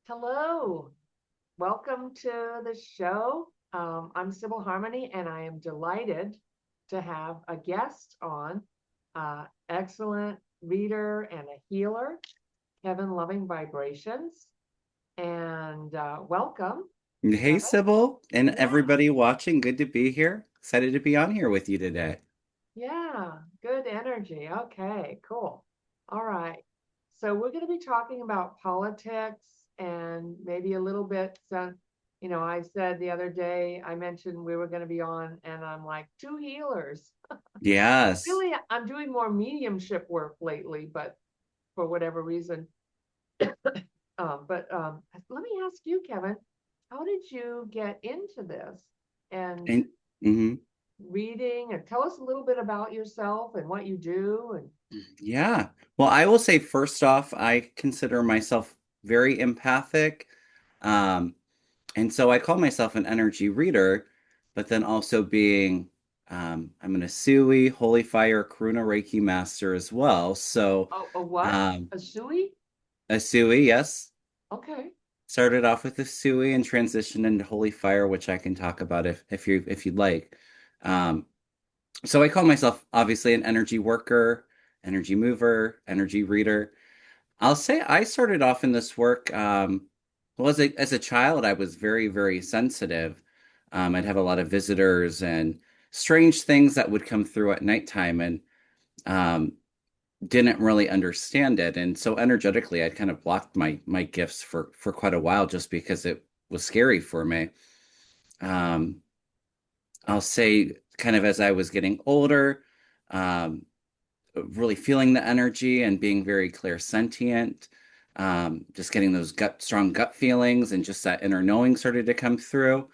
Hello, welcome to the show. I'm Sybil Harmony, and I am delighted to have a guest on, excellent reader and a healer, Kevin Loving Vibrations. And welcome, Hey, Kevin. Sybil, and Yeah, everybody watching. Good to be here. Excited to be on here with you today. yeah, good energy. Okay, cool. All right. So we're going to be talking about politics and maybe a little bit. I said the other day, I mentioned we were going to be on, and I'm like, two healers. Yes. Really, I'm doing more mediumship work lately, but for whatever reason. But let me ask you, Kevin, how did you get into this and And mhm. reading? And tell us a little bit about yourself and what you do. And Yeah. Well, I will say first off, I consider myself very empathic. Um, and so I call myself an energy reader, but then also being I'm an Asui, Holy Fire, Karuna Reiki master as well. So a what? um A Sui? Asui, yes. Okay. Started off with the Sui and transitioned into Holy Fire, which I can talk about if you'd like. Um, so I call myself obviously an energy worker, energy mover, energy reader. I'll say I started off in this work. Well, as a child, I was very, very sensitive. I'd have a lot of visitors and strange things that would come through at nighttime, and um, didn't really understand it. And so energetically, I'd kind of blocked my gifts for quite a while just because it was scary for me. Um, I'll say kind of as I was getting older, um, really feeling the energy and being very clairsentient, just getting those strong gut feelings and just that inner knowing started to come through.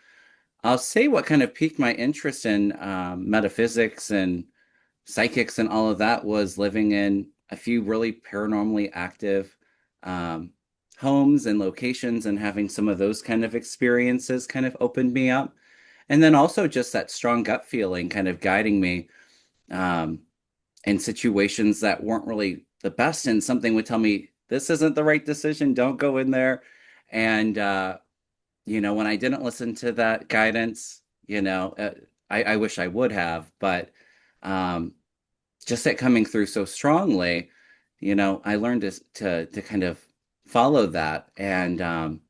I'll say what kind of piqued my interest in metaphysics and psychics and all of that was living in a few really paranormally active um, homes and locations, and having some of those kind of experiences kind of opened me up. And then also just that strong gut feeling kind of guiding me um, in situations that weren't really the best. And something would tell me, this isn't the right decision, don't go in there. And, when I didn't listen to that guidance, I wish I would have, but um, just it coming through so strongly, I learned to kind of follow that, and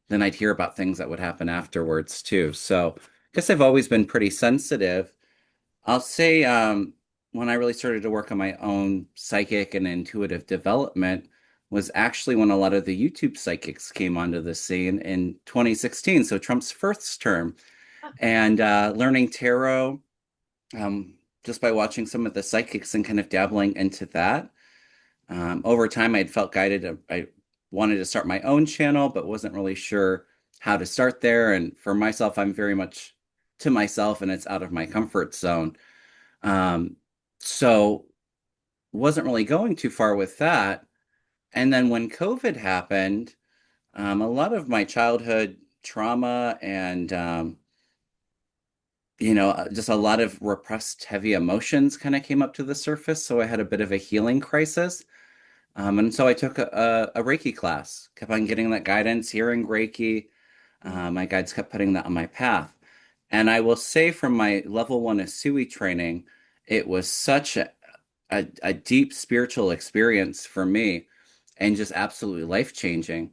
then I'd hear about things that would happen afterwards too. So, I guess I've always been pretty sensitive. I'll say when I really started to work on my own psychic and intuitive development was actually when a lot of the YouTube psychics came onto the scene in 2016, so Trump's first term, and learning tarot just by watching some of the psychics and kind of dabbling into that. Over time, I'd felt guided. I wanted to start my own channel, but wasn't really sure how to start there. And for myself, I'm very much to myself, and it's out of my comfort zone. Um, so wasn't really going too far with that. And then when COVID happened, a lot of my childhood trauma and just a lot of repressed heavy emotions kind of came up to the surface. So I had a bit of a healing crisis. And so I took a Reiki class, kept on getting that guidance, hearing Reiki. My guides kept putting that on my path. And I will say from my level one Asui training, it was such a deep spiritual experience for me and just absolutely life changing.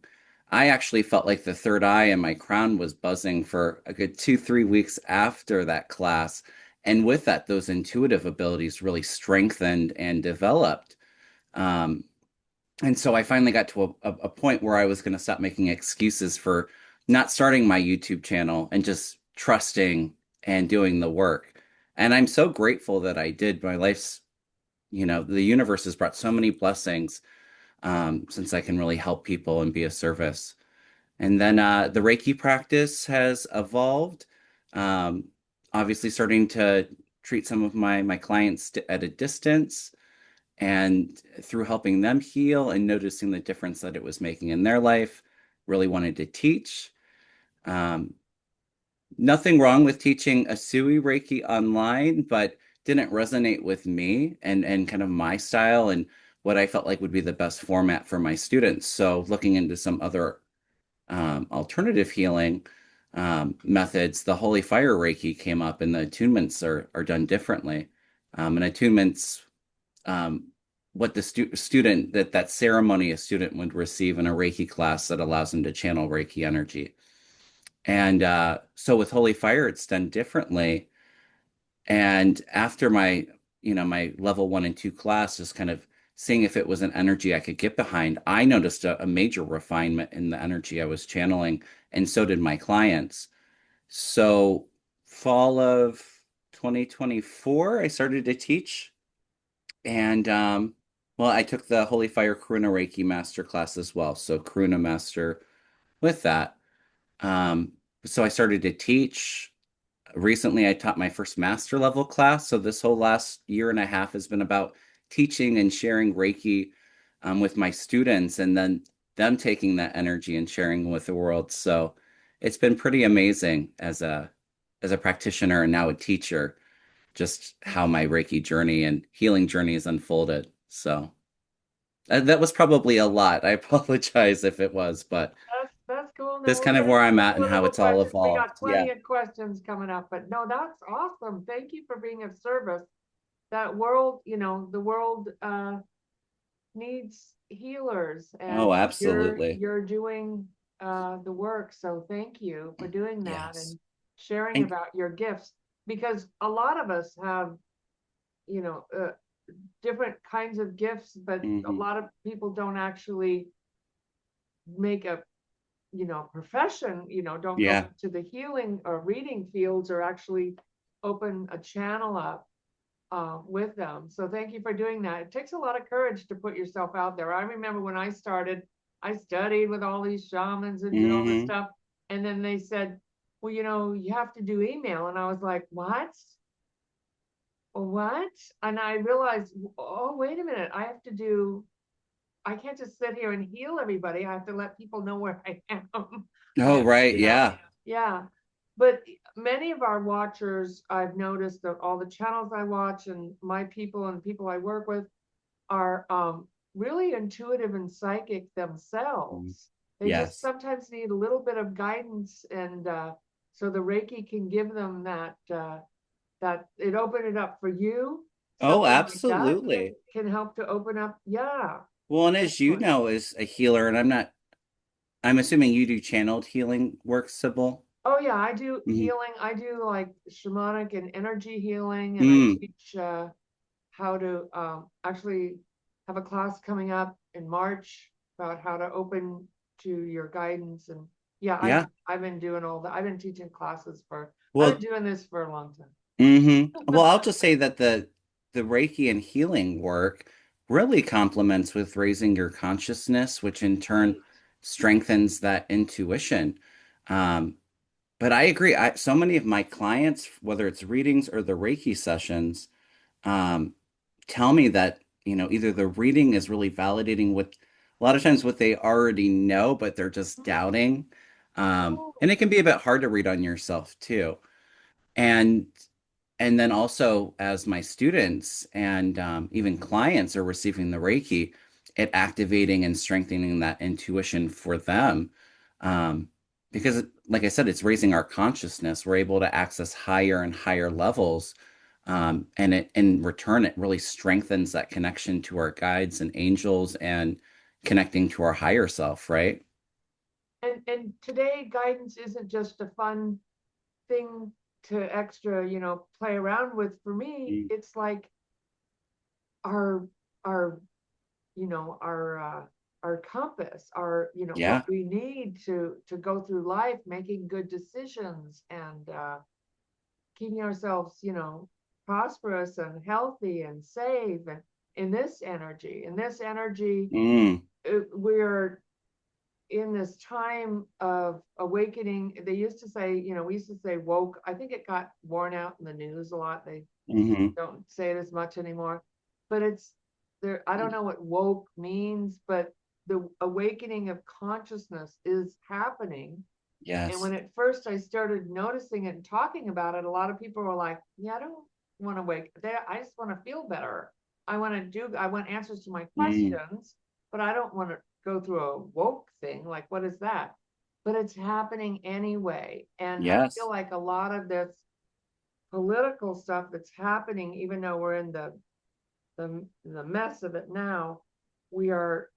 I actually felt like the third eye in my crown was buzzing for a good 2, 3 weeks after that class. And with that, those intuitive abilities really strengthened and developed. Um, and so I finally got to a point where I was going to stop making excuses for not starting my YouTube channel and just trusting and doing the work. And I'm so grateful that I did. My life's, the universe has brought so many blessings since I can really help people and be a service. And then the Reiki practice has evolved. Um, Obviously, starting to treat some of my clients at a distance, and through helping them heal and noticing the difference that it was making in their life, really wanted to teach. Um, Nothing wrong with teaching Asui Reiki online, but didn't resonate with me and kind of my style and what I felt like would be the best format for my students. So looking into some other alternative healing methods, the Holy Fire Reiki came up, and the attunements are done differently. And attunements, um, what the student that ceremony a student would receive in a Reiki class that allows them to channel Reiki energy. And so with Holy Fire, it's done differently. And after my level 1 and 2 class, just kind of seeing if it was an energy I could get behind, I noticed a major refinement in the energy I was channeling, and so did my clients. So, fall of 2024, I started to teach, and well, I took the Holy Fire Karuna Reiki Master class as well. So, Karuna Master with that. Um, so, I started to teach. Recently, I taught my first master level class. So this whole last year and a half has been about teaching and sharing Reiki with my students, and then them taking that energy and sharing with the world. So it's been pretty amazing as a practitioner and now a teacher, just how my Reiki journey and healing journey has unfolded. So that was probably a lot. I apologize if it was, but That's cool. No, that's we're kind of gonna where I'm get at to and a how little it's all questions. We got evolved. Yeah. plenty of questions coming up, but no, that's awesome. Thank you for being of service. That world, the world needs healers, Oh, and absolutely. you're doing the work. So thank you for doing that Yes. and sharing And about your gifts, because a lot of us have, you know, uh, different kinds of gifts, but a mhm. lot of people don't actually make a profession, don't go Yeah. into the healing or reading fields or actually open a channel up with them. So thank you for doing that. It takes a lot of courage to put yourself out there. I remember when I started, I studied with all these shamans and did all this Hmm. stuff. And then they said, well, you have to do email. And I was like, what? What? And I realized, oh, wait a minute. I can't just sit here and heal everybody. I have to let people know where I am. Oh, And, right. Yeah. yeah. But many of our watchers, I've noticed that all the channels I watch and my people and people I work with are really intuitive and psychic Mm. themselves. They just Yes. sometimes need a little bit of guidance, and so the Reiki can give them that it opened it up for you. Oh, Something like that absolutely. can help to open up. Yeah, Well, and as you excellent. know, as a healer, and I'm assuming you do channeled healing work, Sybil. Oh yeah, I do Hmm. healing. I do like shamanic and energy healing, and I Mm. teach how to actually have a class coming up in March about how to open to your guidance. And yeah, I've Yeah. I've been doing all that. I've been teaching classes I've Well, been doing this for a long well, I'll time. just say that the Reiki and healing work really complements with raising your consciousness, which in turn Right. strengthens that intuition. Um, but I agree. So many of my clients, whether it's readings or the Reiki sessions, um, tell me that, either the reading is really validating what a lot of times what they already know, but they're just doubting. And Oh, it can be a bit hard to read on yourself too. And and then also as my students and even clients are receiving the Reiki, it activating and strengthening that intuition for them. Um, because like I said, it's raising our consciousness. We're able to access higher and higher levels. And it in return, it really strengthens that connection to our guides and angels and connecting to our higher self, right? and today guidance isn't just a fun thing to extra, play around with. For me, Mm. it's like our our our compass, our what Yeah. we need to go through life making good decisions, and keeping ourselves prosperous and healthy and safe, and in this energy Mm. we're in this time of awakening. They used to say, we used to say woke. I think it got worn out in the news a lot. They Hmm. don't say it as much anymore, but it's there. I don't know what woke means, but the awakening of consciousness is happening. And Yes. when at first I started noticing it and talking about it, a lot of people were like, yeah, I don't want to wake there. I just want to feel better. I want answers to my Mm. questions, but I don't want to go through a woke thing. Like, what is that? but it's happening anyway. And I feel Yes. like a lot of this political stuff that's happening, even though we're in the mess of it now, we are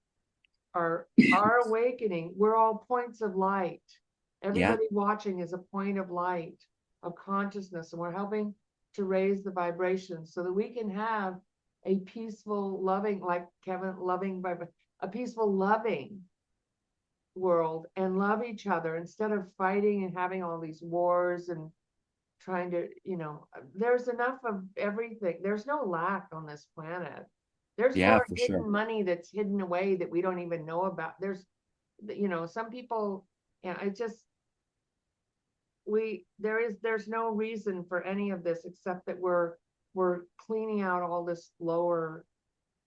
awakening. We're all points of light. Yeah. Everybody watching is a point of light, of consciousness, and we're helping to raise the vibration so that we can have a peaceful, loving, like Kevin, a peaceful, loving world and love each other instead of fighting and having all these wars and trying to, there's enough of everything. There's no lack on this planet. There's Yeah, more for sure. hidden money that's hidden away that we don't even know about. Some people, it just, there's no reason for any of this except that we're cleaning out all this lower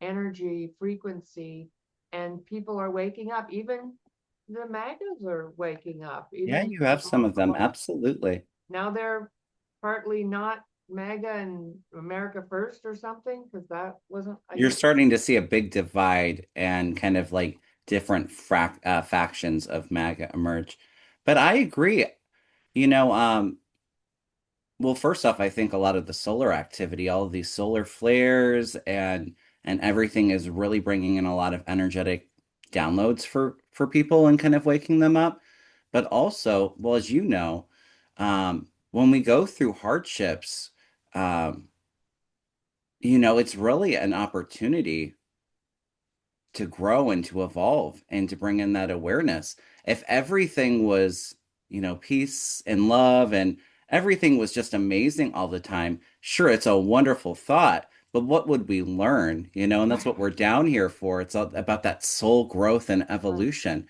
energy frequency, and people are waking up. Even the MAGAs are waking up, Yeah, even you have some of them. although Absolutely. now they're partly not MAGA and America First or something, because that wasn't a You're year. starting to see a big divide and kind of like different factions of MAGA emerge. But I agree. You know, well, first off, I think a lot of the solar activity, all of these solar flares and everything is really bringing in a lot of energetic downloads for people and kind of waking them up. But also, well, as you know, when we go through hardships, um, it's really an opportunity to grow and to evolve and to bring in that awareness. If everything was, peace and love and everything was just amazing all the time, sure, it's a wonderful thought, but what would we learn? And that's what we're down here for. It's all about that soul growth and evolution.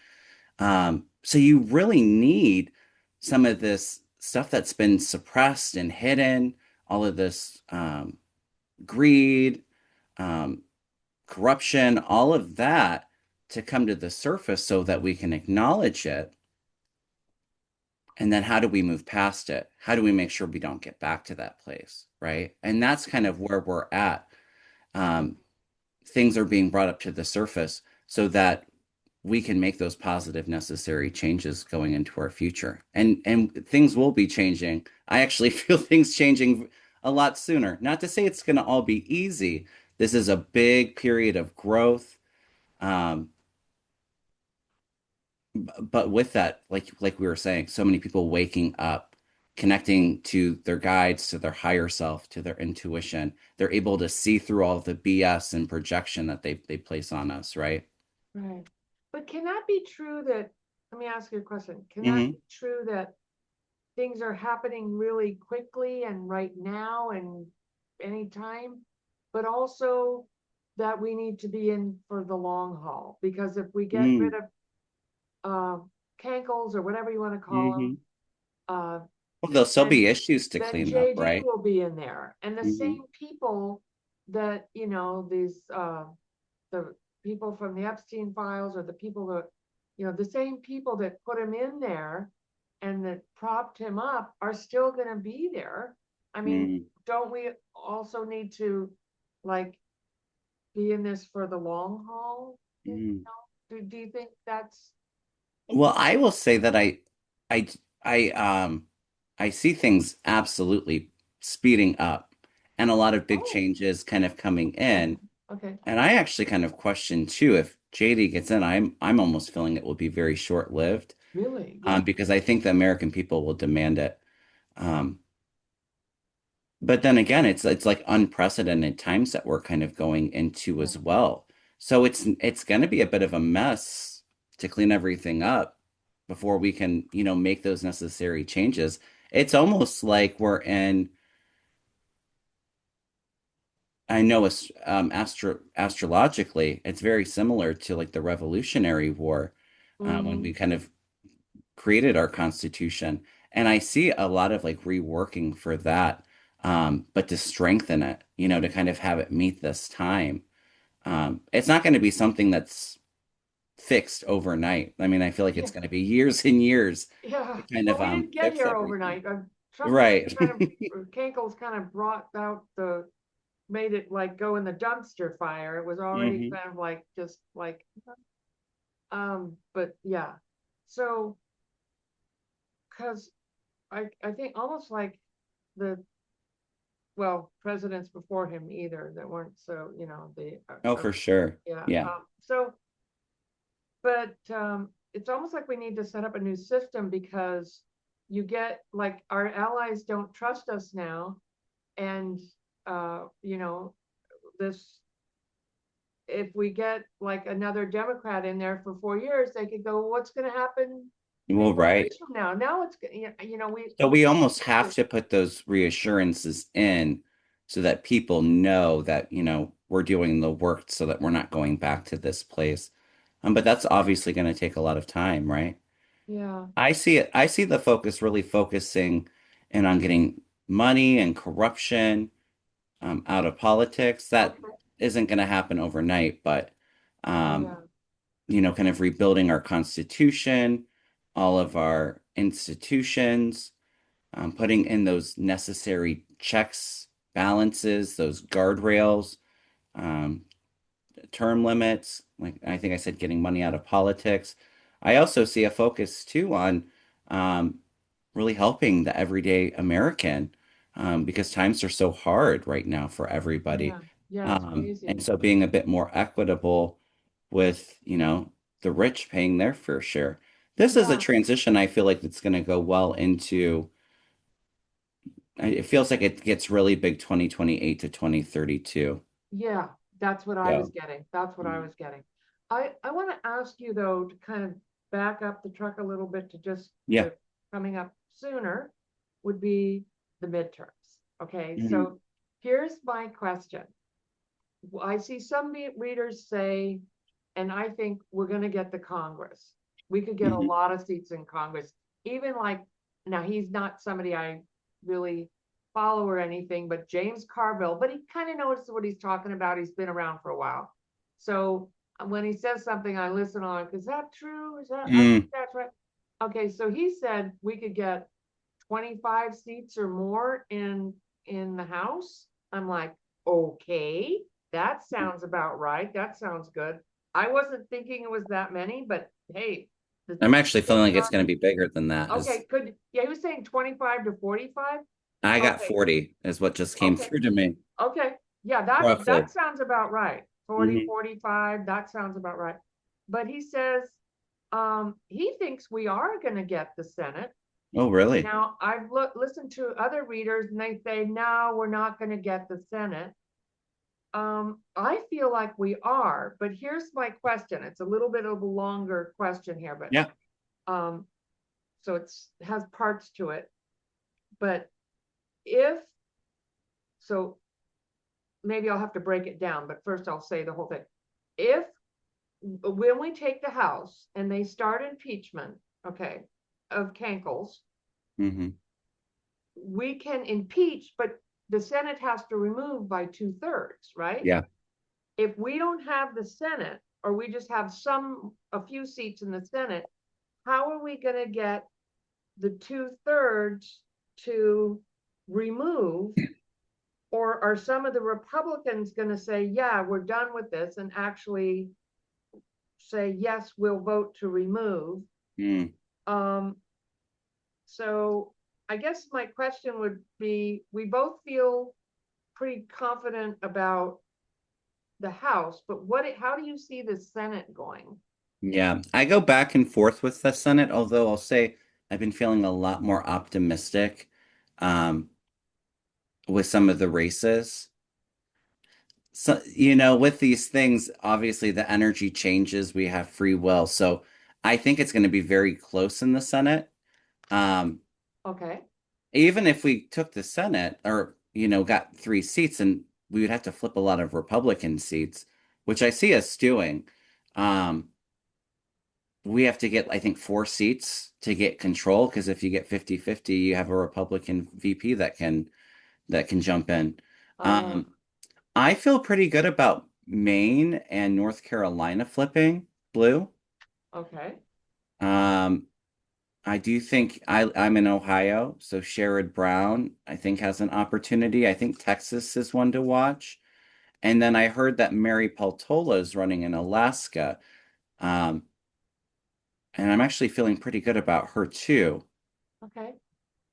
So you really need some of this stuff that's been suppressed and hidden, all of this greed, um, corruption, all of that to come to the surface so that we can acknowledge it. And then how do we move past it? How do we make sure we don't get back to that place? Right. And that's kind of where we're at. Um, Things are being brought up to the surface so that we can make those positive necessary changes going into our future. And things will be changing. I actually feel things changing a lot sooner. Not to say it's going to all be easy. This is a big period of growth. Um, but with that, like we were saying, so many people waking up, connecting to their guides, to their higher self, to their intuition. They're able to see through all the BS and projection that they place on us, right? Right. But can that be true that, let me ask you a question. Can that Hmm. be true that things are happening really quickly and right now and anytime, but also that we need to be in for the long haul? Because if we get rid Mm. of cankles or whatever you want to call them, Hmm. uh, Well, there'll still then be issues to then clean up, JD right? will be in there. And the Hmm. same people that, the people from the Epstein files, or the people that, the same people that put him in there and that propped him up are still going to be there. I mean, Mm. don't we also need to, like, be in this for the long haul? Mm. Do you think that's, Well, I will say that I, I, I see things absolutely speeding up and a lot of big oh, changes kind of coming oh, in. okay, And I actually kind of question too if JD gets in, I'm almost feeling it will be very short-lived, really? Yeah. because I think the American people will demand it. Um, but then again, it's like unprecedented times that we're kind of going into Yeah. as well. So it's going to be a bit of a mess to clean everything up before we can, make those necessary changes. It's almost like we're in, I know it's astrologically, it's very similar to like the Revolutionary War, when Mm-hmm. we kind of created our Constitution. And I see a lot of like reworking for that, but to strengthen it, to kind of have it meet this time. It's not going to be something that's fixed overnight. I mean, I feel like Yeah. it's going to be years and years Yeah. to kind Well, of we didn't get fix here everything. overnight. Trump Right. kind of, Kankles kind of brought out made it like go in the dumpster fire. It was already Hmm. kind of like, just like, but yeah. So because I think almost like the, well, presidents before him either that weren't so, the, Oh, for sure. yeah. Yeah. So, but it's almost like we need to set up a new system because you get like our allies don't trust us now. And, this, if we get like another Democrat in there for 4 years, they could go, what's going to happen three, Well, four right. years from now? Now it's, So we almost have to put those reassurances in so that people know that, we're doing the work so that we're not going back to this place. But that's obviously going to take a lot of time, right? yeah, I see the focus really focusing in on getting money and corruption out of politics. That okay, isn't going to happen overnight, but um, yeah, kind of rebuilding our constitution, all of our institutions, putting in those necessary checks, balances, those guardrails, um, term limits. Like I think I said, getting money out of politics. I also see a focus too on um, really helping the everyday American because times are so hard right now for everybody. yeah, yeah, it's And crazy. so being a bit more equitable with, the rich paying their fair share. This is a Yeah, transition I feel like it's going to go well into. It feels like it gets really big 2028 to 2032. yeah, that's what I was So, getting. That's what I mm, was getting. I want to ask you though to kind of back up the truck a little bit to just yeah. the coming up sooner would be the midterms. Okay, Mhm. so here's my question. I see some readers say, and I think we're going to get the Congress. We could get a Mhm. lot of seats in Congress. Even like, now he's not somebody I really follow or anything, but James Carville, but he kind of knows what he's talking about. He's been around for a while. So when he says something, I listen on, is that true? Is that, I think Mm. that's right. Okay, so he said we could get 25 seats or more in the House. I'm like, okay, that sounds about right. That sounds good. I wasn't thinking it was that many, but hey, the I'm actually feeling like it's majority. going to be bigger than that. Is Okay, could, yeah, he was saying 25 to 45. I got Okay, 40 is what just came okay, through to me, okay. Yeah, that roughly. sounds about right. 40, Hmm. 45, that sounds about right. But he says he thinks we are going to get the Senate. Oh, really? Now, I've listened to other readers and they say, no, we're not going to get the Senate. I feel like we are, but here's my question. It's a little bit of a longer question here, but Yeah. um, so it has parts to it. But if, so maybe I'll have to break it down, but first I'll say the whole thing. If, when we take the House and they start impeachment, okay, of Kankles, Hmm. we can impeach, but the Senate has to remove by 2/3, right? Yeah. If we don't have the Senate, or we just have a few seats in the Senate, how are we going to get the 2/3 to remove? Or are some of the Republicans going to say, yeah, we're done with this, and actually say, yes, we'll vote to remove? Mm. Um, so I guess my question would be, we both feel pretty confident about the House, but how do you see the Senate going? Yeah. I go back and forth with the Senate, although I'll say I've been feeling a lot more optimistic um, with some of the races. So, with these things, obviously the energy changes, we have free will. So I think it's going to be very close in the Senate. Um, Okay, Even if we took the Senate or, got 3 seats, and we would have to flip a lot of Republican seats, which I see us doing. Um, we have to get, I think, 4 seats to get control, because if you get 50-50, you have a Republican VP that can jump in. oh, Um, I feel pretty good about Maine and North Carolina flipping blue. okay, Um, I do think I'm in Ohio, so Sherrod Brown, I think, has an opportunity. I think Texas is one to watch. And then I heard that Mary Peltola is running in Alaska. Um, and I'm actually feeling pretty good about her too. Okay.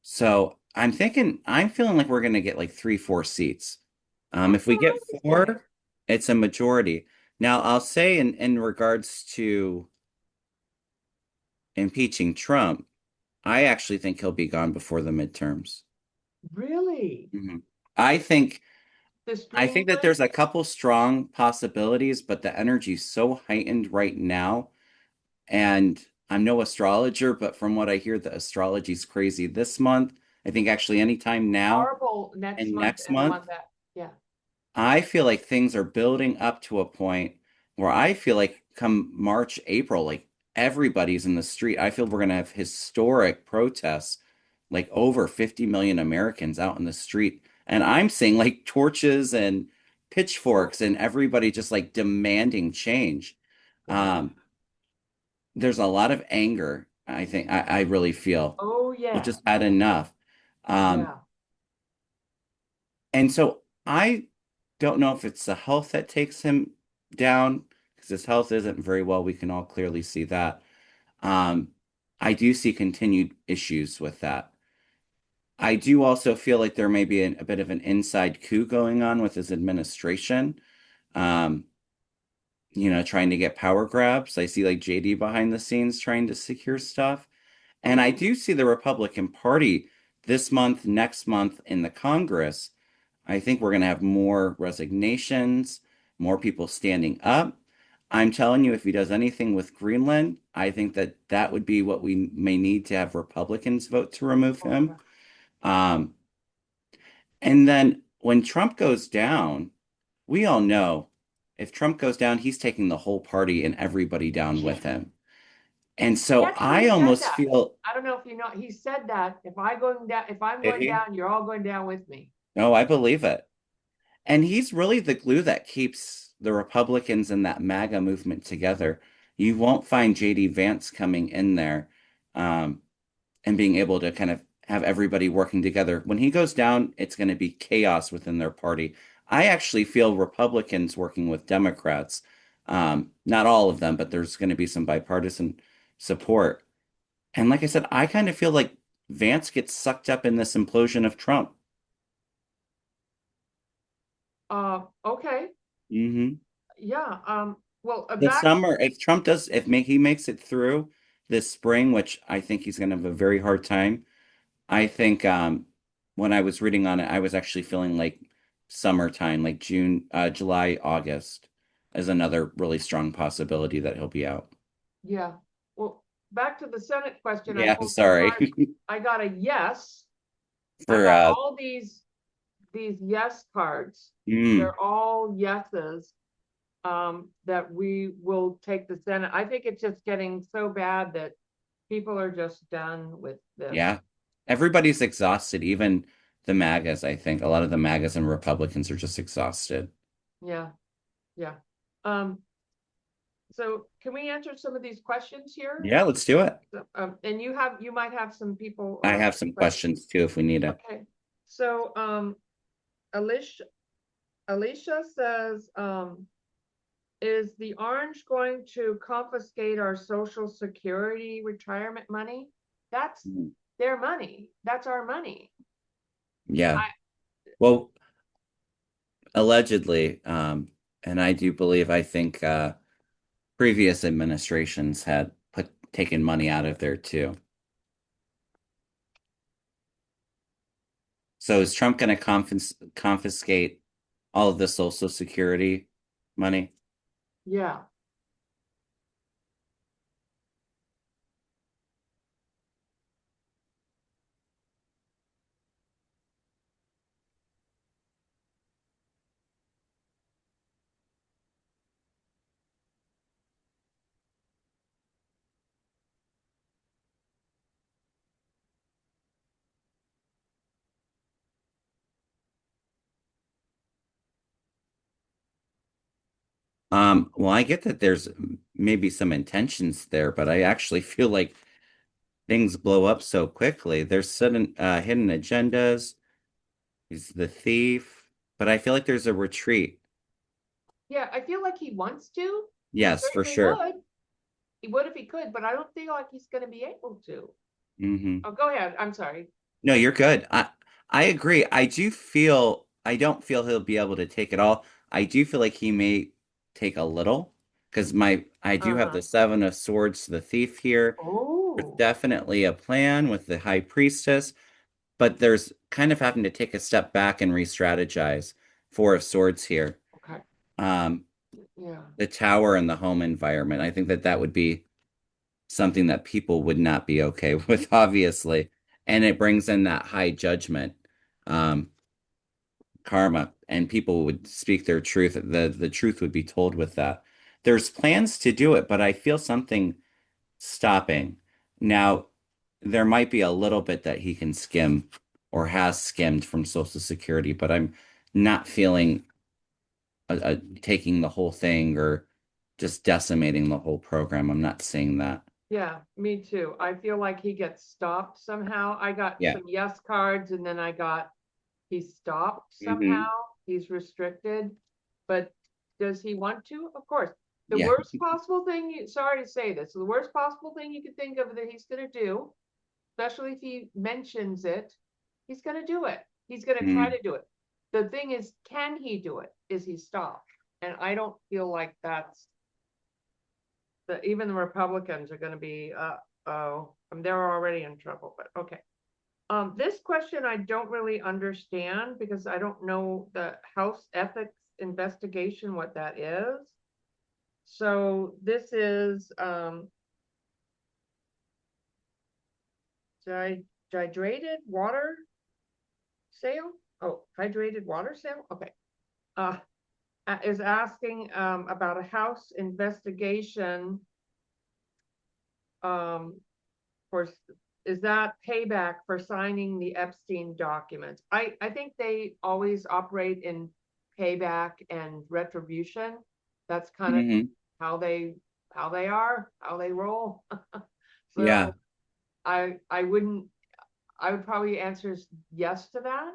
So I'm feeling like we're going to get like three, four seats. That's If we what I get was saying. four, it's a majority. Now, I'll say in regards to impeaching Trump, I actually think he'll be gone before the midterms. Really? Mhm. I think The I think that streamline? there's a couple strong possibilities, but the energy's so heightened right now. And I'm no astrologer, but from what I hear, the astrology's crazy this month. I think actually anytime now Horrible next and month next and the month. one that, yeah. I feel like things are building up to a point where I feel like come March, April, like everybody's in the street. I feel we're going to have historic protests, like over 50 million Americans out in the street. And I'm seeing like torches and pitchforks and everybody just like demanding change. Wow. Um, there's a lot of anger, I think. I really feel Oh, we've yeah. just had enough. Um, Yeah. And so I don't know if it's the health that takes him down, because his health isn't very well. We can all clearly see that. Um, I do see continued issues with that. I do also feel like there may be a bit of an inside coup going on with his administration, um, trying to get power grabs. I see like JD behind the scenes trying to secure stuff. And I do see the Republican Party this month, next month in the Congress. I think we're going to have more resignations, more people standing up. I'm telling you, if he does anything with Greenland, I think that that would be what we may need to have Republicans vote to remove Oh, him. God. Um, and then when Trump goes down, we all know if Trump goes down, he's taking the whole party and everybody down Yeah. with him. And He so actually I said almost that. feel, I don't know if you know, he said that if I'm did going he? down, you're all going down with me. No, I believe it. And he's really the glue that keeps the Republicans and that MAGA movement together. You won't find JD Vance coming in there um, and being able to kind of have everybody working together. When he goes down, it's going to be chaos within their party. I actually feel Republicans working with Democrats, not all of them, but there's going to be some bipartisan support. And like I said, I kind of feel like Vance gets sucked up in this implosion of Trump. Okay. Hmm. Yeah. Well, The back, summer, if Trump does, he makes it through this spring, which I think he's going to have a very hard time. I think when I was reading on it, I was actually feeling like summertime, like June, July, August, is another really strong possibility that he'll be out. yeah. Well, back to the Senate question. I Yeah, pulled some sorry. cards. I got a yes. I For got all these yes cards. mm, They're all yeses. That we will take the Senate. I think it's just getting so bad that people are just done with this. yeah, everybody's exhausted, even the MAGAs, I think. A lot of the MAGAs and Republicans are just exhausted. Yeah, yeah. Um, so can we answer some of these questions here? Yeah, let's do it. So, and you might have some people I have some some questions. questions too if we need it. Okay. So Alicia Alicia says, is the orange going to confiscate our social security retirement money? That's Mm. their money. That's our money. Yeah. I Well, allegedly, and I think previous administrations had put taken money out of there too. So is Trump going to confiscate all of the Social Security money? Yeah. Well, I get that there's maybe some intentions there, but I actually feel like things blow up so quickly. There's sudden hidden agendas. He's the thief, but I feel like there's a retreat. Yeah, I feel like he wants to. He Yes, for certainly sure. would. He would if he could, but I don't feel like he's going to be able to. Hmm. Oh, go ahead. I'm sorry. No, you're good. I agree. I don't feel he'll be able to take it all. I do feel like he may take a little because my I do have Uh-huh. the Seven of Swords to the Thief here. There's Oh, definitely a plan with the High Priestess, but there's kind of having to take a step back and re-strategize. Four of Swords here. okay. Um, Yeah. the tower and the home environment. I think that that would be something that people would not be okay with, obviously. And it brings in that high judgment, um, karma, and people would speak their truth. The truth would be told with that. There's plans to do it, but I feel something stopping. Now, there might be a little bit that he can skim or has skimmed from Social Security, but I'm not feeling taking the whole thing or just decimating the whole program. I'm not seeing that. Yeah, me too. I feel like he gets stopped somehow. I got Yeah. some yes cards and then I got he's stopped somehow. Hmm. He's restricted. But does he want to? Of course. The Yeah. worst possible thing, sorry to say this, the worst possible thing you could think of that he's going to do, especially if he mentions it, he's going to do it. He's going to try Mm. to do it. The thing is, can he do it? Is he stopped? And I don't feel like that's even the Republicans are going to be, oh, they're already in trouble, but okay. This question I don't really understand because I don't know the House ethics investigation, what that is. So this is hydrated water sale. Oh, hydrated water sale. Okay. Uh, is asking about a House investigation um, for is that payback for signing the Epstein documents? I think they always operate in payback and retribution. That's kind of Hmm. how they are, how they roll. Yeah. So I wouldn't I would probably answer yes to that.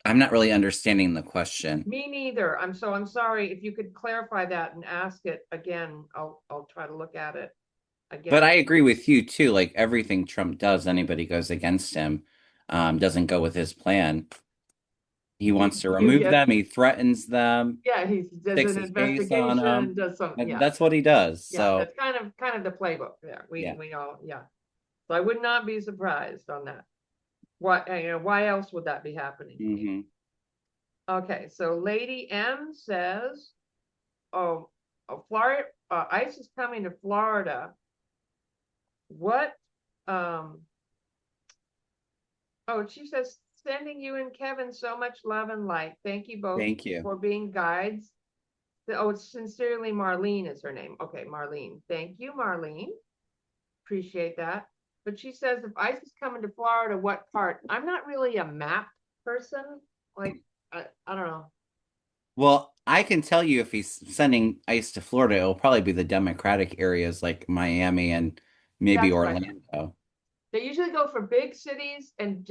I'm not really understanding the question. Me neither. I'm sorry if you could clarify that and ask it again. I'll try to look at it But again. I agree with you too. Like everything Trump does, anybody goes against him, doesn't go with his plan. He wants to You remove get them. He threatens them, yeah, he does sticks an his face on investigation, them. does some And yeah. that's what he does. Yeah, So that's kind of the playbook there. yeah. We all yeah. So I would not be surprised on that. Why else would that be happening? Hmm. Okay, so Lady M says, "Oh, Florida, ICE is coming to Florida. What? Um, oh, she says, sending you and Kevin so much love and light. Thank you both Thank you. for being guides. Oh, it's sincerely Marlene is her name. Okay, Marlene. Thank you, Marlene. Appreciate that. But she says if ICE is coming to Florida, what part? I'm not really a map person. Like, I don't know. Well, I can tell you if he's sending ICE to Florida, it'll probably be the Democratic areas like Miami and maybe That's what I thought. Orlando. They usually go for big cities and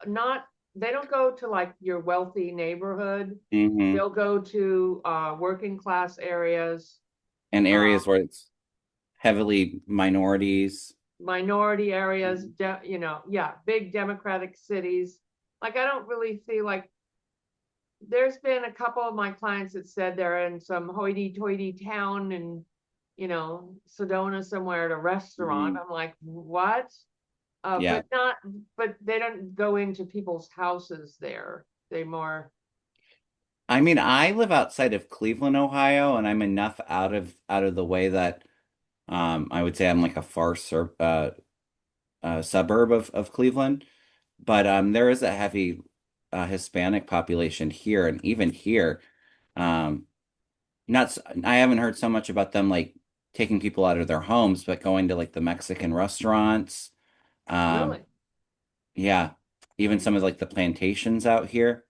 not they don't go to like your wealthy neighborhood. Hmm. They'll go to working class areas, And uh, areas where it's heavily minorities. minority areas, Mhm. yeah, big democratic cities. Like I don't really see like there's been a couple of my clients that said they're in some hoity-toity town in, Sedona somewhere at a restaurant. Mhm. I'm like, what? Yeah. But they don't go into people's houses there. They more, I mean, I live outside of Cleveland, Ohio, and I'm enough out of the way that I would say I'm like a suburb of Cleveland. But there is a heavy Hispanic population here, and even here, um, not s- I haven't heard so much about them like taking people out of their homes, but going to like the Mexican restaurants. Um, really. yeah, even some of like the plantations out here.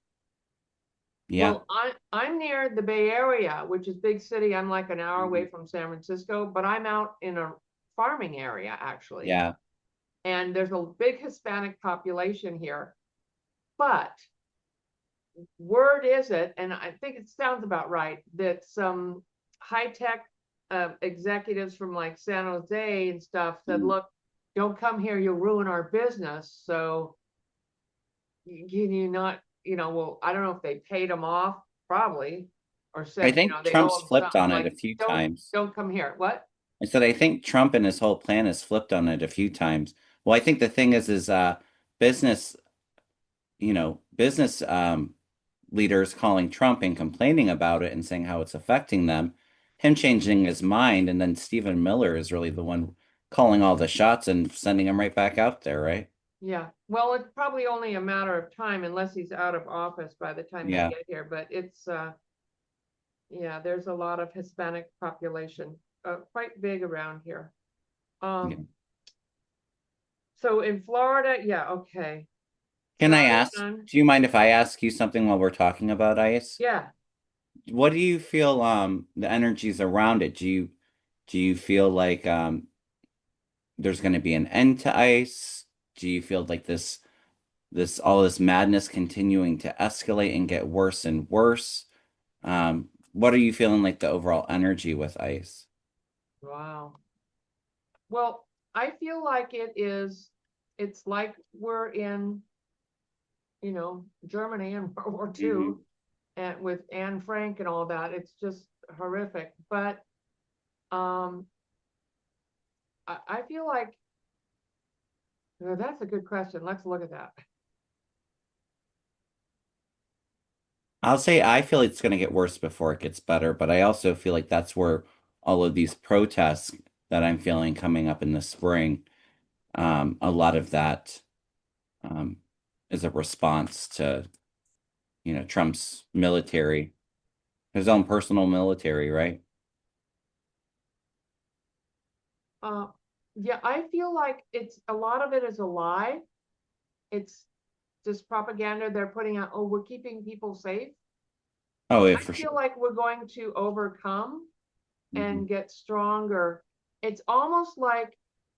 Yeah, Well, I'm near the Bay Area, which is big city. I'm like an hour mhm, away from San Francisco, but I'm out in a farming area actually. yeah, And there's a big Hispanic population here. But word is it, and I think it sounds about right, that some high tech executives from like San Jose and stuff said, mhm, look, don't come here, you'll ruin our business. So can you not, well, I don't know if they paid them off, probably, or I said, think they owe Trump's them flipped something on it a like, few don't, times. don't come here. What? I said I think Trump and his whole plan has flipped on it a few times. Well, I think the thing is business, business leaders calling Trump and complaining about it and saying how it's affecting them, him changing his mind, and then Stephen Miller is really the one calling all the shots and sending him right back out there, right? Yeah, well, it's probably only a matter of time unless he's out of office by the time they Yeah. get here, but it's, yeah, there's a lot of Hispanic population, quite big around here. Yeah. Um, so in Florida, yeah, okay. Can I Sorry, ask, son. do you mind if I ask you something while we're talking about ice? Yeah. What do you feel the energies around it? Do you feel like there's going to be an end to ice? Do you feel like this all this madness continuing to escalate and get worse and worse? What are you feeling like the overall energy with ice? Wow. Well, I feel like it's like we're in, Germany in World War Hmm. II and with Anne Frank and all that. It's just horrific. But um, I feel like that's a good question. Let's look at that. I'll say I feel it's going to get worse before it gets better, but I also feel like that's where all of these protests that I'm feeling coming up in the spring, a lot of that um, is a response to, Trump's military, his own personal military, right? Uh, yeah, I feel like it's a lot of it is a lie. It's just propaganda they're putting out. Oh, we're keeping people safe. Oh, yeah, I for sure. feel like we're going to overcome Hmm. and get stronger. It's almost like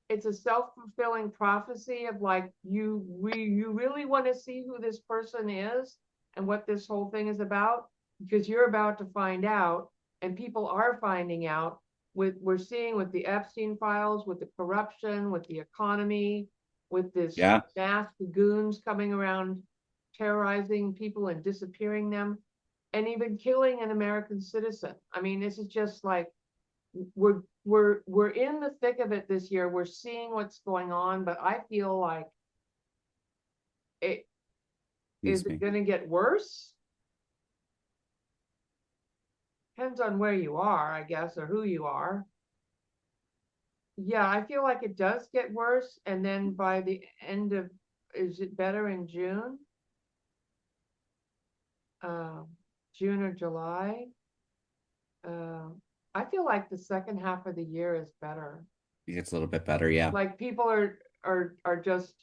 it's a self-fulfilling prophecy of like you really want to see who this person is and what this whole thing is about because you're about to find out and people are finding out with we're seeing with the Epstein files, with the corruption, with the economy, with this Yeah, masked goons coming around terrorizing people and disappearing them and even killing an American citizen. I mean, this is just like we're in the thick of it this year. We're seeing what's going on, but I feel like it is excuse it me. going to get worse? Depends on where you are, I guess, or who you are. Yeah, I feel like it does get worse, and then by the end of, is it better in June? Um, June or July? Um, I feel like the second half of the year is better. It gets a little bit better, yeah. Like people are just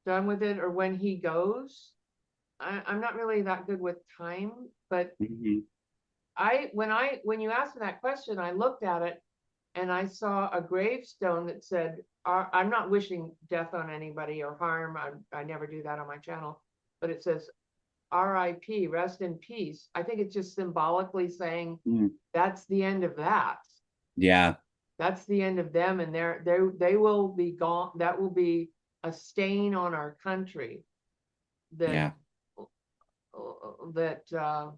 done with it, or when he goes. I'm not really that good with time, but Hmm. when you asked me that question, I looked at it and I saw a gravestone that said, I'm not wishing death on anybody or harm. I never do that on my channel, but it says RIP, rest in peace. I think it's just symbolically saying that's the end of that. Yeah, That's the end of them, and they will be gone. That will be a stain on our country that yeah. that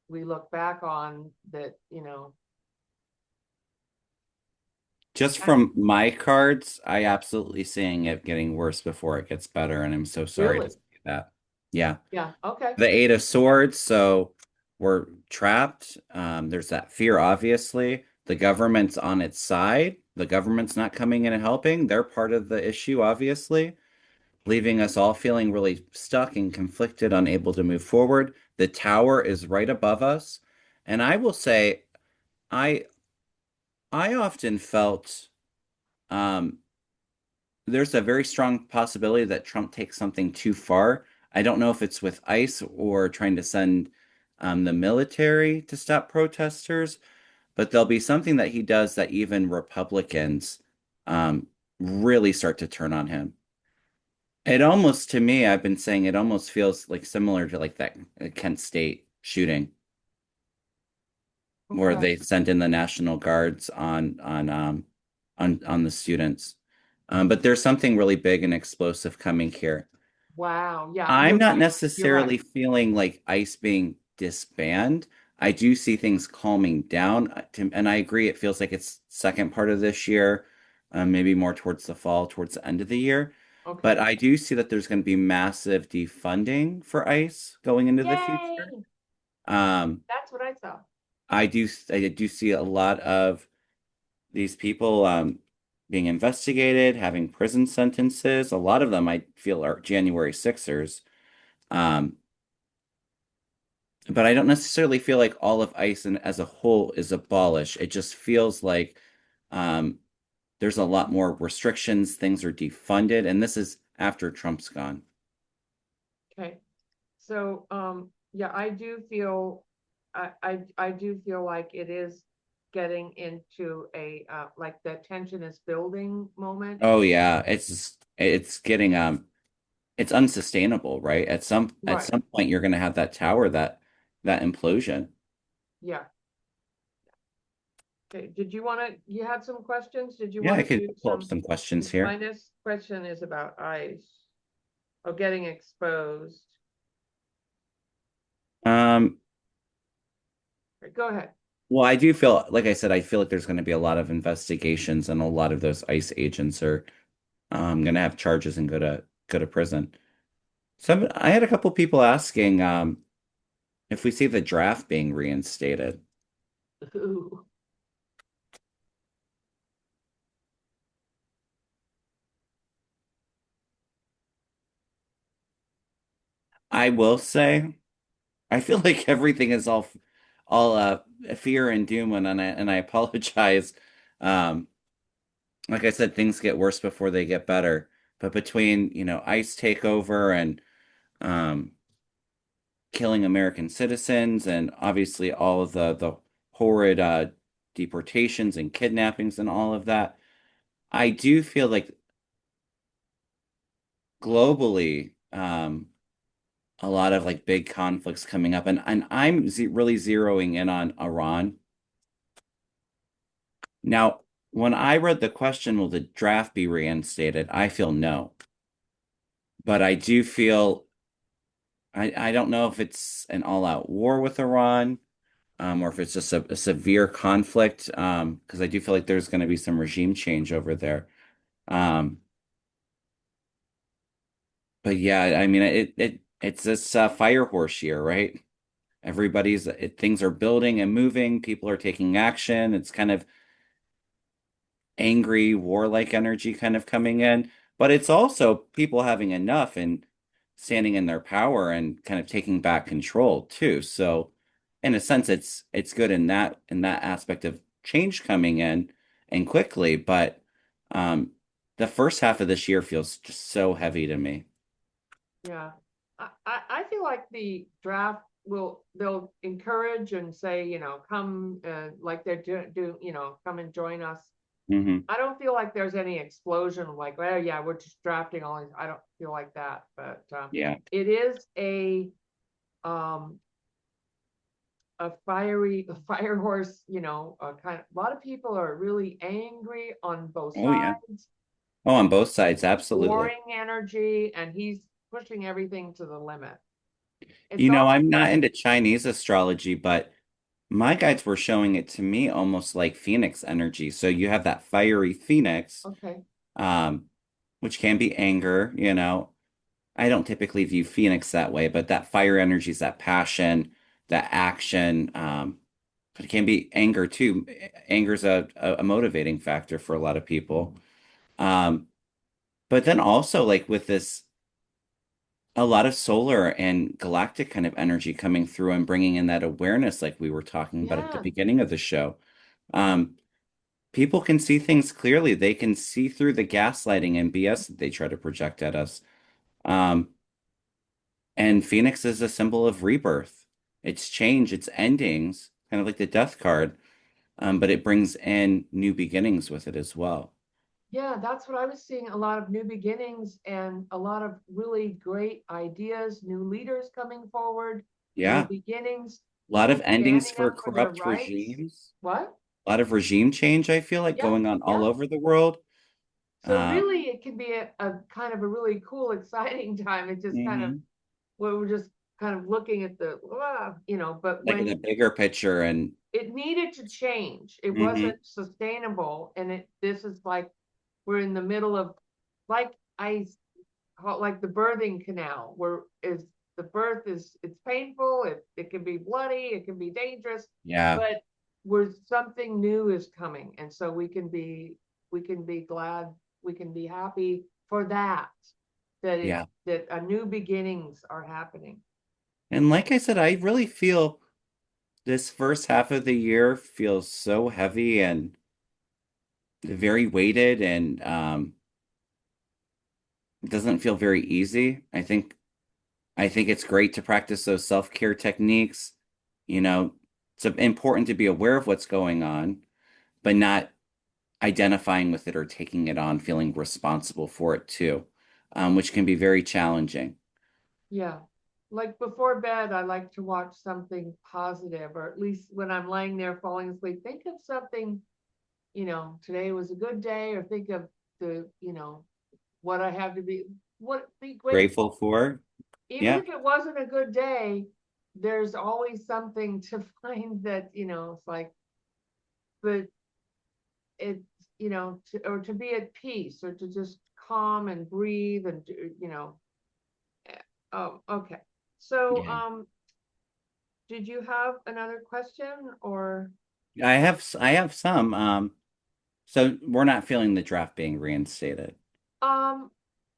we look back on that, Just I, from my cards, I absolutely seeing it getting worse before it gets better, and I'm so sorry to really, see that. Yeah. yeah, okay, The Eight of Swords, so we're trapped. There's that fear, obviously. The government's on its side. The government's not coming in and helping. They're part of the issue, obviously, leaving us all feeling really stuck and conflicted, unable to move forward. The tower is right above us. And I will say, I I often felt um, there's a very strong possibility that Trump takes something too far. I don't know if it's with ICE or trying to send the military to stop protesters, but there'll be something that he does that even Republicans um, really start to turn on him. It almost, to me, I've been saying it almost feels like similar to like that Kent State shooting, where okay. they sent in the National Guards on the students. But there's something really big and explosive coming here. Wow. Yeah, I'm you're not right. You're right. necessarily feeling like ice being disbanded. I do see things calming down, and I agree. It feels like it's second part of this year, maybe more towards the fall, towards the end of the year. But Okay. I do see that there's going to be massive defunding for ICE going into the future. Yay. Um, That's what I saw. I do see a lot of these people being investigated, having prison sentences. A lot of them I feel are January Sixers. Um, but I don't necessarily feel like all of ICE as a whole is abolished. It just feels like um, there's a lot more restrictions, things are defunded, and this is after Trump's gone. Okay. So, yeah, I do feel like it is getting into a, like the tension is building moment. Oh yeah, it's getting it's unsustainable, right? At Right. some point you're going to have that tower that implosion. Yeah. Okay. You had some questions? Did you Yeah, want I to could do pull up some? some questions here. My next question is about ice. Oh, getting exposed. Um, Okay, go ahead. well, I do feel, like I said, I feel like there's going to be a lot of investigations, and a lot of those ICE agents are going to have charges and go to prison. I had a couple people asking if we see the draft being reinstated. Ooh. I will say, I feel like everything is all fear and doom, and I apologize. Um, like I said, things get worse before they get better. But between, ICE takeover and um, killing American citizens, and obviously all of the horrid deportations and kidnappings and all of that, I do feel like globally, a lot of like big conflicts coming up, and I'm really zeroing in on Iran. Now, when I read the question, will the draft be reinstated? I feel no, but I do feel I don't know if it's an all-out war with Iran, or if it's just a severe conflict, because I do feel like there's going to be some regime change over there. Um, but yeah, I mean, it's this fire horse year, right? Things are building and moving. People are taking action. It's kind of angry, warlike energy kind of coming in, but it's also people having enough and standing in their power and kind of taking back control too. So, in a sense, it's good in that aspect of change coming in and quickly. But um, the first half of this year feels just so heavy to me. Yeah. I feel like the draft they'll encourage and say, come, like they're come and join us. Hmm. I don't feel like there's any explosion like, oh yeah, we're just drafting all these. I don't feel like that, but Yeah. it is um a fire horse, kind of a lot of people are really angry on both Oh yeah. sides, Oh, on both sides, absolutely. warring energy, and he's pushing everything to the limit. It's I'm also not into Chinese astrology, but my guides were showing it to me almost like Phoenix energy. So you have that fiery Phoenix, okay. um, which can be anger. I don't typically view Phoenix that way, but that fire energy is that passion, that action. But it can be anger too. Anger is a motivating factor for a lot of people. Um, but then also like with this, a lot of solar and galactic kind of energy coming through and bringing in that awareness, like we were talking about at the Yeah. beginning of the show. Um, People can see things clearly. They can see through the gaslighting and BS that they try to project at us. Um, and Phoenix is a symbol of rebirth. It's change, it's endings, kind of like the death card, but it brings in new beginnings with it as well. Yeah, that's what I was seeing. A lot of new beginnings and a lot of really great ideas, new leaders coming forward, new Yeah, beginnings, a lot of people endings standing for up for their corrupt rights. regimes, What? a lot of regime change, I feel like Yeah, going on all yeah. over the world. So Um, really, it can be a kind of a really cool, exciting time. It just kind of, mhm. well, we're just kind of looking at the, but Like in when the bigger picture, and it needed to change, it mhm. wasn't sustainable. And this is like, we're in the middle of, like I call it like the birthing canal, where is the birth is, it's painful, it can be bloody, it can be dangerous, Yeah, but where something new is coming. And so we can be glad, we can be happy for that, yeah. that a new beginnings are happening. And like I said, I really feel this first half of the year feels so heavy and very weighted, and it doesn't feel very easy. I think it's great to practice those self-care techniques. You know, it's important to be aware of what's going on, but not identifying with it or taking it on, feeling responsible for it too, which can be very challenging. Yeah. Like before bed, I like to watch something positive, or at least when I'm laying there falling asleep, think of something, today was a good day, or think of the, what I have to be Grateful grateful. for, Even yeah, if it wasn't a good day, there's always something to find that, it's like, but it, or to be at peace, or to just calm and breathe and, oh, okay. So, yeah. did you have another question or? I have some. So we're not feeling the draft being reinstated. Um,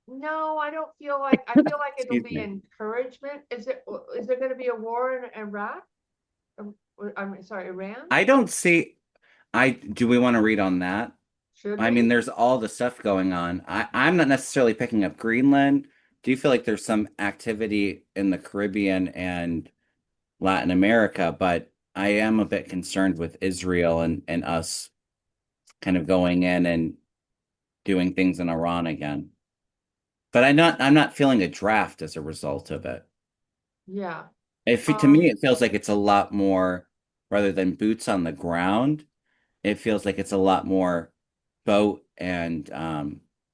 no, I feel like it'll Excuse be me. encouragement. Is there going to be a war in Iraq? I'm sorry, Iran? I don't see. I do we want to read on that? Should I mean, we? there's all the stuff going on. I'm not necessarily picking up Greenland. Do you feel like there's some activity in the Caribbean and Latin America? But I am a bit concerned with Israel and us kind of going in and doing things in Iran again. But I'm not feeling a draft as a result of it. Yeah. If to Um, me, it feels like it's a lot more rather than boots on the ground. It feels like it's a lot more boat and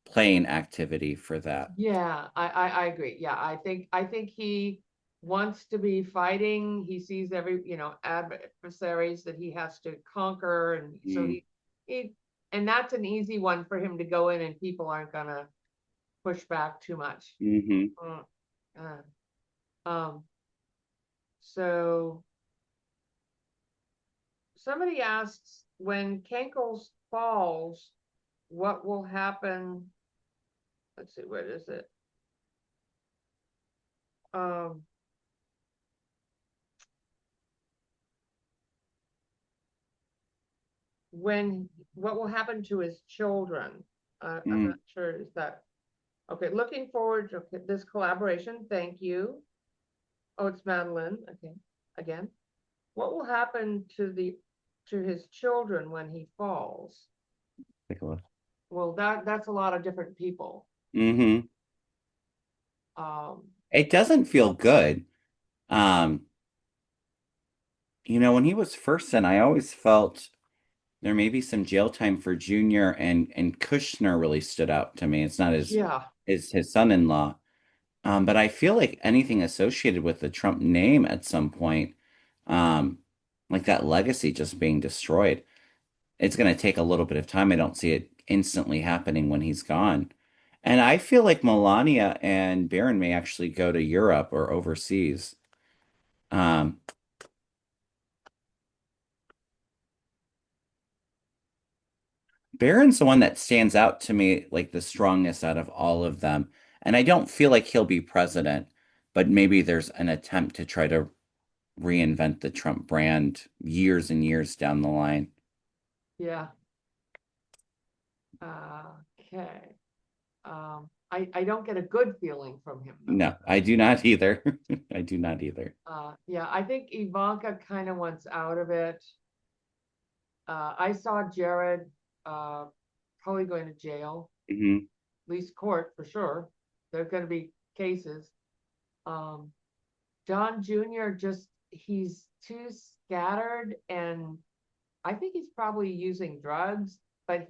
plane activity for that. yeah, I agree. Yeah, I think he wants to be fighting. He sees every, adversaries that he has to conquer, and so Mm, he and that's an easy one for him to go in, and people aren't gonna push back too much. hmm Mm, uh, um, so somebody asks, when Kankles falls, what will happen? Let's see, where is it? Um, when what will happen to his children? I'm not mm. sure. Is that okay? Looking forward to this collaboration. Thank you. Oh, it's Madeline. Okay, again. What will happen to his children when he falls? Take a look. Well, that's a lot of different people. hmm Um, It doesn't feel good. Um, when he was first in, I always felt there may be some jail time for Junior, and Kushner really stood out to me. It's not yeah, his son-in-law. But I feel like anything associated with the Trump name at some point, um, like that legacy just being destroyed, it's going to take a little bit of time. I don't see it instantly happening when he's gone. And I feel like Melania and Barron may actually go to Europe or overseas. Um, Barron's the one that stands out to me like the strongest out of all of them. And I don't feel like he'll be president, but maybe there's an attempt to try to reinvent the Trump brand years and years down the line. yeah. Okay. I don't get a good feeling from him though. No, I do not either. I do not either. Yeah, I think Ivanka kind of wants out of it. I saw Jared uh, probably going to jail, hmm at least court for sure. There's going to be cases. Um, John Jr. just he's too scattered, and I think he's probably using drugs, but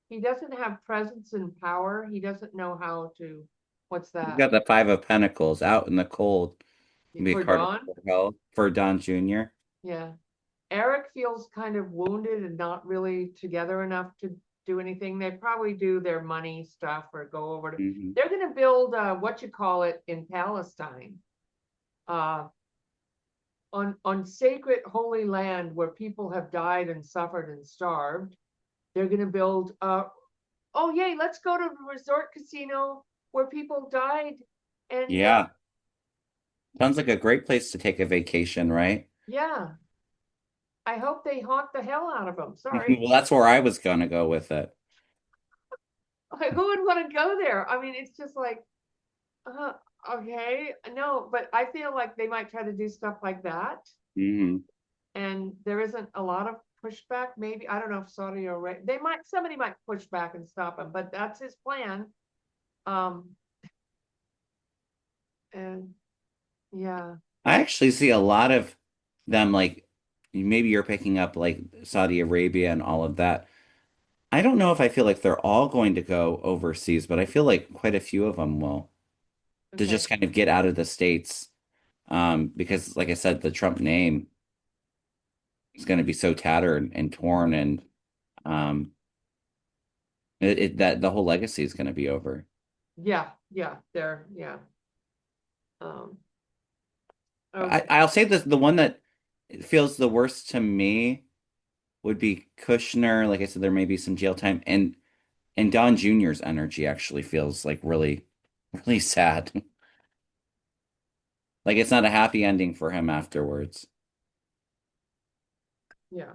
he doesn't have presence and power. He doesn't know how to, what's You that? got the Five of Pentacles out in the cold. Can be a For card of Dawn? poor health for Don Jr. Yeah. Eric feels kind of wounded and not really together enough to do anything. They probably do their money stuff or go over to, Hmm. they're going to build what you call it in Palestine, uh, on sacred holy land where people have died and suffered and starved. They're going to build, oh, yay, let's go to a resort casino where people died. And Yeah. Sounds like a great place to take a vacation, right? yeah, I hope they haunt the hell out of them. Sorry. Well, that's where I was gonna go with it. Who would want to go there? I mean, it's just like, uh, okay, no, but I feel like they might try to do stuff like that. Hmm. And there isn't a lot of pushback. Maybe, I don't know if Saudi Arabia, they might, somebody might push back and stop him, but that's his plan. Um, and yeah, I actually see a lot of them, like maybe you're picking up like Saudi Arabia and all of that. I don't know if I feel like they're all going to go overseas, but I feel like quite a few of them will to okay, just kind of get out of the States. Because like I said, the Trump name is going to be so tattered and torn, and um, that the whole legacy is going to be over. yeah, yeah, there, yeah. Um, I, okay, I'll say the one that feels the worst to me would be Kushner. Like I said, there may be some jail time, and Don Jr.'s energy actually feels like really, really sad. Like it's not a happy ending for him afterwards. yeah,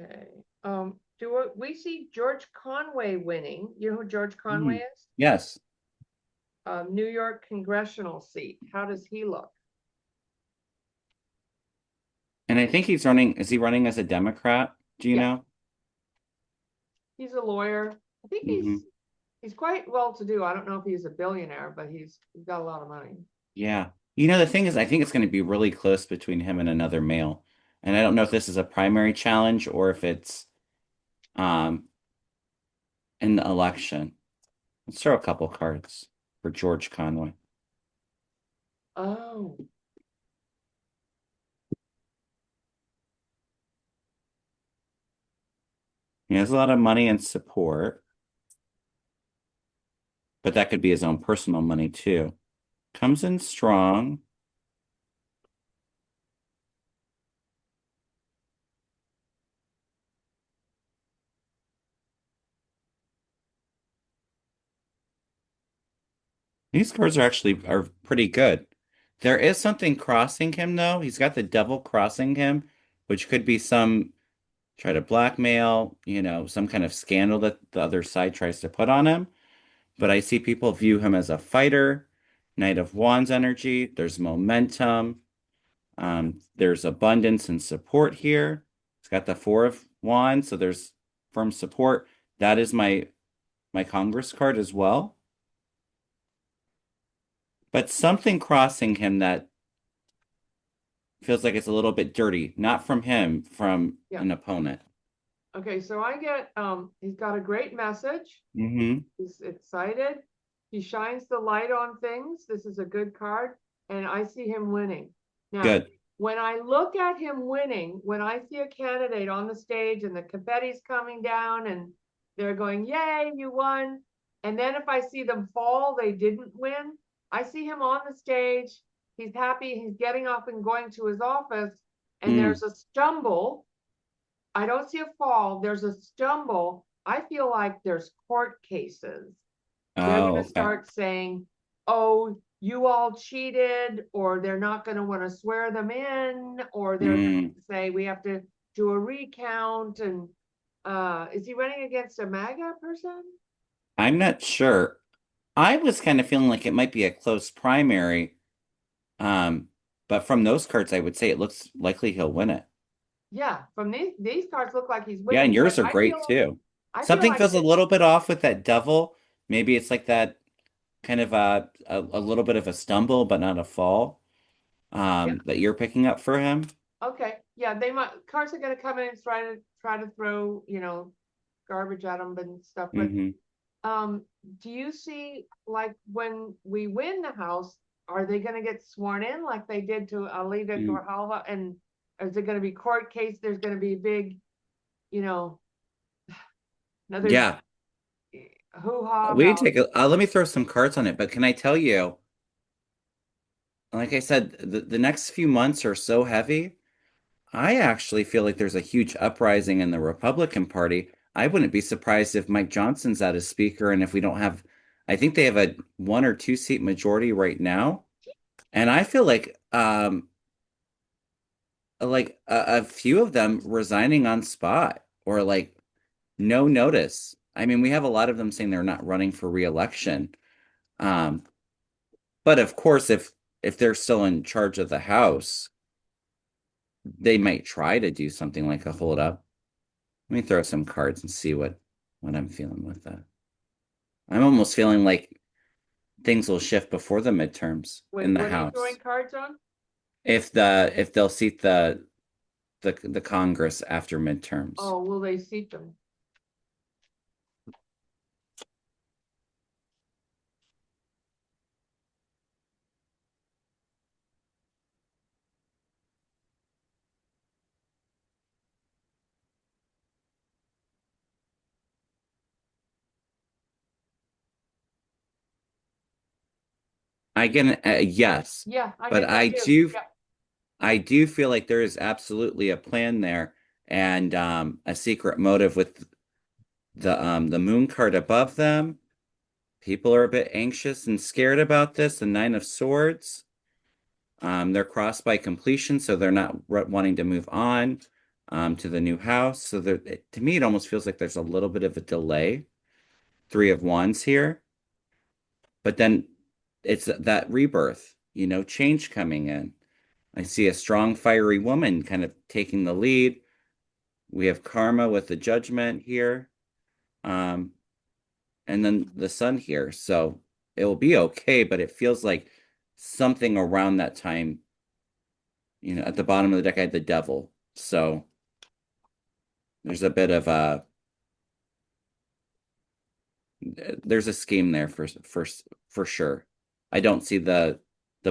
okay. We see George Conway winning? You know who George Conway Mhm. is? Yes. New York congressional seat. How does he look? And I think he's running, is he running as a Democrat? Do you Yeah, know? he's a lawyer. I think Hmm. he's quite well to do. I don't know if he's a billionaire, but he's got a lot of money. Yeah. You know, the thing is, I think it's going to be really close between him and another male. And I don't know if this is a primary challenge or if it's um in the election. Let's throw a couple cards for George Conway. Oh, He has a lot of money and support, but that could be his own personal money too. Comes in strong. These cards are pretty good. There is something crossing him though. He's got the devil crossing him, which could be some try to blackmail, some kind of scandal that the other side tries to put on him. But I see people view him as a fighter, Knight of Wands energy. There's momentum. There's abundance and support here. It's got the Four of Wands, so there's firm support. That is my Congress card as well. But something crossing him that feels like it's a little bit dirty, not from him, from yeah. an opponent. Okay, so I get he's got a great message. Hmm. He's excited. He shines the light on things. This is a good card, and I see him winning. Now, Good. when I look at him winning, when I see a candidate on the stage and the confetti's coming down and they're going, "Yay, you won!" And then if I see them fall, they didn't win. I see him on the stage. He's happy. He's getting up and going to his office, and Mm. there's a stumble. I don't see a fall. There's a stumble. I feel like there's court cases. They're going Oh, to okay. start saying, oh, you all cheated, or they're not going to want to swear them in, or they're going Mm. to say we have to do a recount. And is he running against a MAGA person? I'm not sure. I was kind of feeling like it might be a close primary. Um, but from those cards, I would say it looks likely he'll win it. Yeah, from these cards look like he's Yeah, and winning, but yours are great too. I feel Something like feels a that, little bit off with that devil. Maybe it's like that kind of a little bit of a stumble, but not a fall, yeah, that you're picking up for him. okay, yeah, they might cards are going to come in and try to throw, garbage at them and stuff. But Hmm. um, do you see, like, when we win the House, are they going to get sworn in like they did to Alida Mm. Grijalva? And is it going to be court case? There's going to be big, you know, another Yeah, hoo-ha we about. take let me throw some cards on it, but can I tell you, like I said, the next few months are so heavy. I actually feel like there's a huge uprising in the Republican Party. I wouldn't be surprised if Mike Johnson's out as speaker, and if we don't have, I think they have a 1 or 2 seat majority right now. And I feel like a few of them resigning on spot or like no notice. I mean, we have a lot of them saying they're not running for re-election. Um, but of course, if they're still in charge of the House, they might try to do something like a hold up. Let me throw some cards and see what I'm feeling with that. I'm almost feeling like things will shift before the midterms Wait, in the what are you throwing House. cards on? If they'll seat the Congress after midterms. Oh, will they seat them? I get an yes, Yeah, I but get that too. Yeah. I do feel like there is absolutely a plan there and a secret motive with the moon card above them. People are a bit anxious and scared about this. The Nine of Swords. They're crossed by completion, so they're not wanting to move on to the new house. So to me, it almost feels like there's a little bit of a delay. Three of Wands here, but then it's that rebirth, change coming in. I see a strong, fiery woman kind of taking the lead. We have karma with the judgment here, um, and then the sun here. So it will be okay, but it feels like something around that time, at the bottom of the deck, I had the devil. So there's a bit of there's a scheme there for sure. I don't see the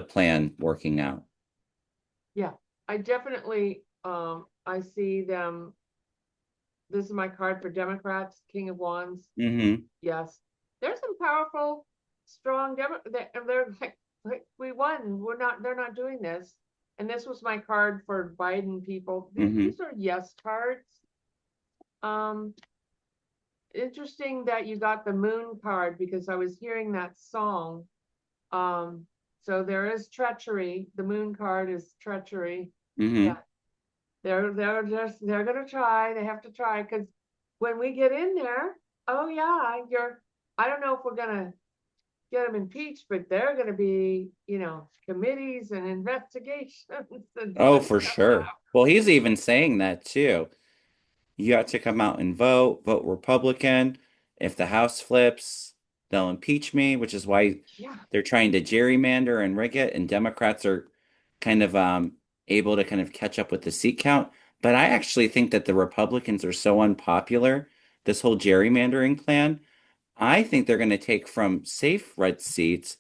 plan working out. Yeah, I definitely, I see them. This is my card for Democrats, King of Wands. Hmm. Yes, there's some powerful, strong they're like we won. They're not doing this. And this was my card for Biden people. Hmm. These are yes cards. Um, Interesting that you got the moon card because I was hearing that song. Um, so there is treachery. The moon card is treachery. Yeah, Hmm. they're gonna try. They have to try because when we get in there, oh yeah, I don't know if we're gonna get them impeached, but they're gonna be, committees and investigations and Oh, for sure. Well, he's even saying that too. You got to come out and vote Republican. If the House flips, they'll impeach me, which is why yeah, they're trying to gerrymander and rig it, and Democrats are kind of able to kind of catch up with the seat count. But I actually think that the Republicans are so unpopular, this whole gerrymandering plan. I think they're going to take from safe red seats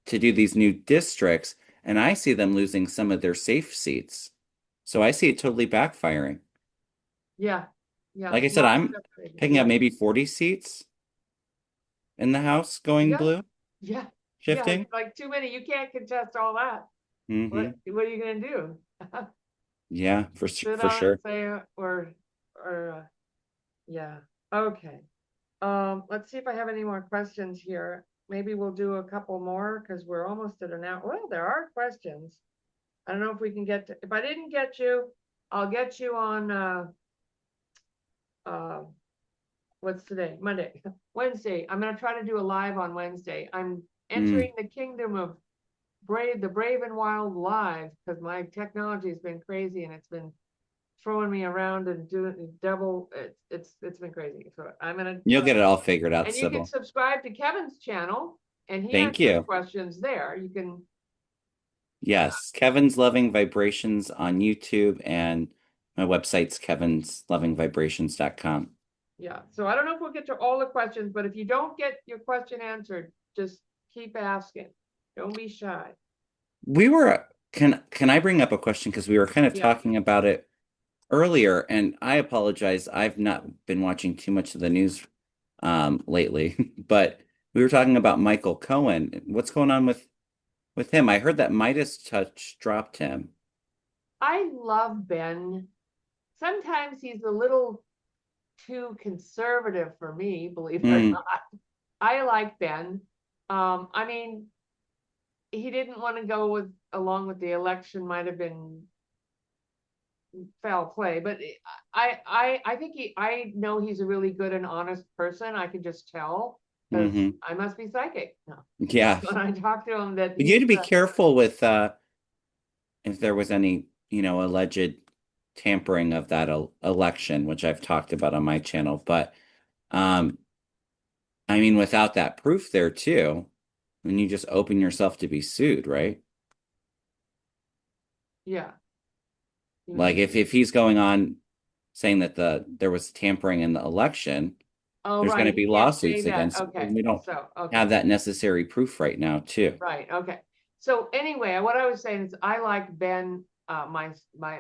to do these new districts, and I see them losing some of their safe seats. So I see it totally backfiring. yeah, yeah, Like I said, not I'm separated. picking up Yeah, maybe 40 seats in the House going yeah, blue, yeah, yeah. shifting. Like too many. You can't contest all that. Hmm. What are you gonna do? Yeah, Sit for on it, sure. say, yeah. Okay. Let's see if I have any more questions here. Maybe we'll do a couple more because we're almost at an hour. Well, there are questions. I don't know if we can get to, if I didn't get you, I'll get you on, uh, what's today? Monday, Wednesday. I'm gonna try to do a live on Wednesday. I'm Mm. entering the kingdom of the brave and wild live because my technology has been crazy and it's been throwing me around and doing double. It's been crazy. So I'm gonna You'll try. get it all figured out, And you can Sybil. subscribe to Kevin's channel and he Thank answers you. questions there. You can, Yes, Kevin's Loving Vibrations on YouTube and My website's kevinslovingvibrations.com. Yeah, so I don't know if we'll get to all the questions, but if you don't get your question answered, just keep asking. Don't be shy. We were can I bring up a question because we were kind of Yeah. talking about it earlier, and I apologize. I've not been watching too much of the news lately, but we were talking about Michael Cohen. What's going on with him? I heard that Midas touch dropped him. I love Ben. Sometimes he's a little too conservative for me, believe it or Mm, not. I like Ben. I mean, he didn't want to go with along with the election, might have been foul play, but I think I know he's a really good and honest person. I can just tell because hmm. I must be psychic. No. Yeah. When I talk to him that You had he's to be careful with if there was any, alleged tampering of that election, which I've talked about on my channel. But um, I mean, without that proof there too, then you just open yourself to be sued, right? yeah. You Like mean if he's going on saying that there was tampering in the election, oh there's going right, to he be can't say lawsuits that. against, Okay. and we don't So okay. have that necessary proof right now, too. Right. Okay. So anyway, what I was saying is I like Ben, my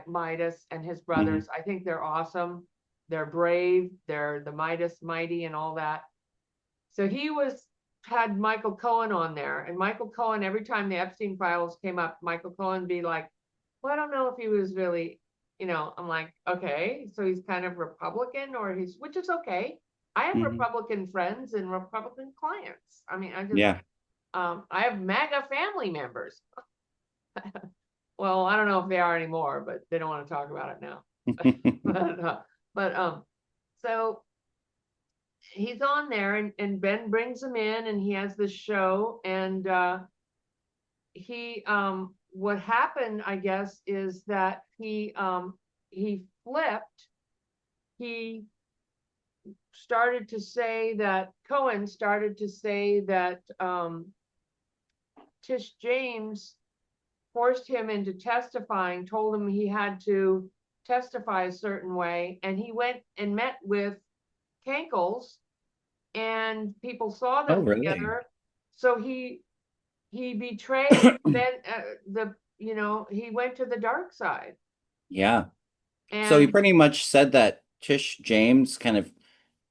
Midas and his Hmm. brothers. I think they're awesome. They're brave. They're the Midas mighty and all that. So he was had Michael Cohen on there, and Michael Cohen, every time the Epstein files came up, Michael Cohen be like, "Well, I don't know if he was really, I'm like, okay, so he's kind of Republican, or he's, which is okay. I have Hmm. Republican friends and Republican clients. I mean, Yeah. I have MAGA family members. Well, I don't know if they are anymore, but they don't want to talk about it now. but but so he's on there, and Ben brings him in, and he has this show, and he what happened, I guess, is that he flipped. He started to say that Cohen started to say that Tish James forced him into testifying, told him he had to testify a certain way, and he went and met with Kankles, and people saw Oh, them really? together. So he betrayed Ben. He went to the dark side, Yeah. So he and pretty much said that Tish James kind of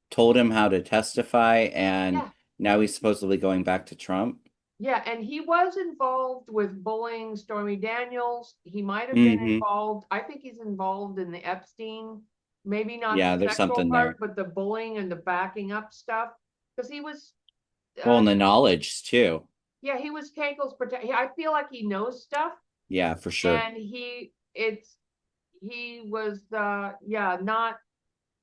told him how to testify, and yeah, now he's supposedly going back to Trump. yeah, and he was involved with bullying Stormy Daniels. He might have been Hmm. involved. I think he's involved in the Epstein, maybe not the Yeah, there's sexual something part, there. but the bullying and the backing up stuff. Because he was, Well, uh, and the knowledge too. yeah, he was Kankel's protect. I feel like he knows stuff, Yeah, for sure. and he was, yeah, not.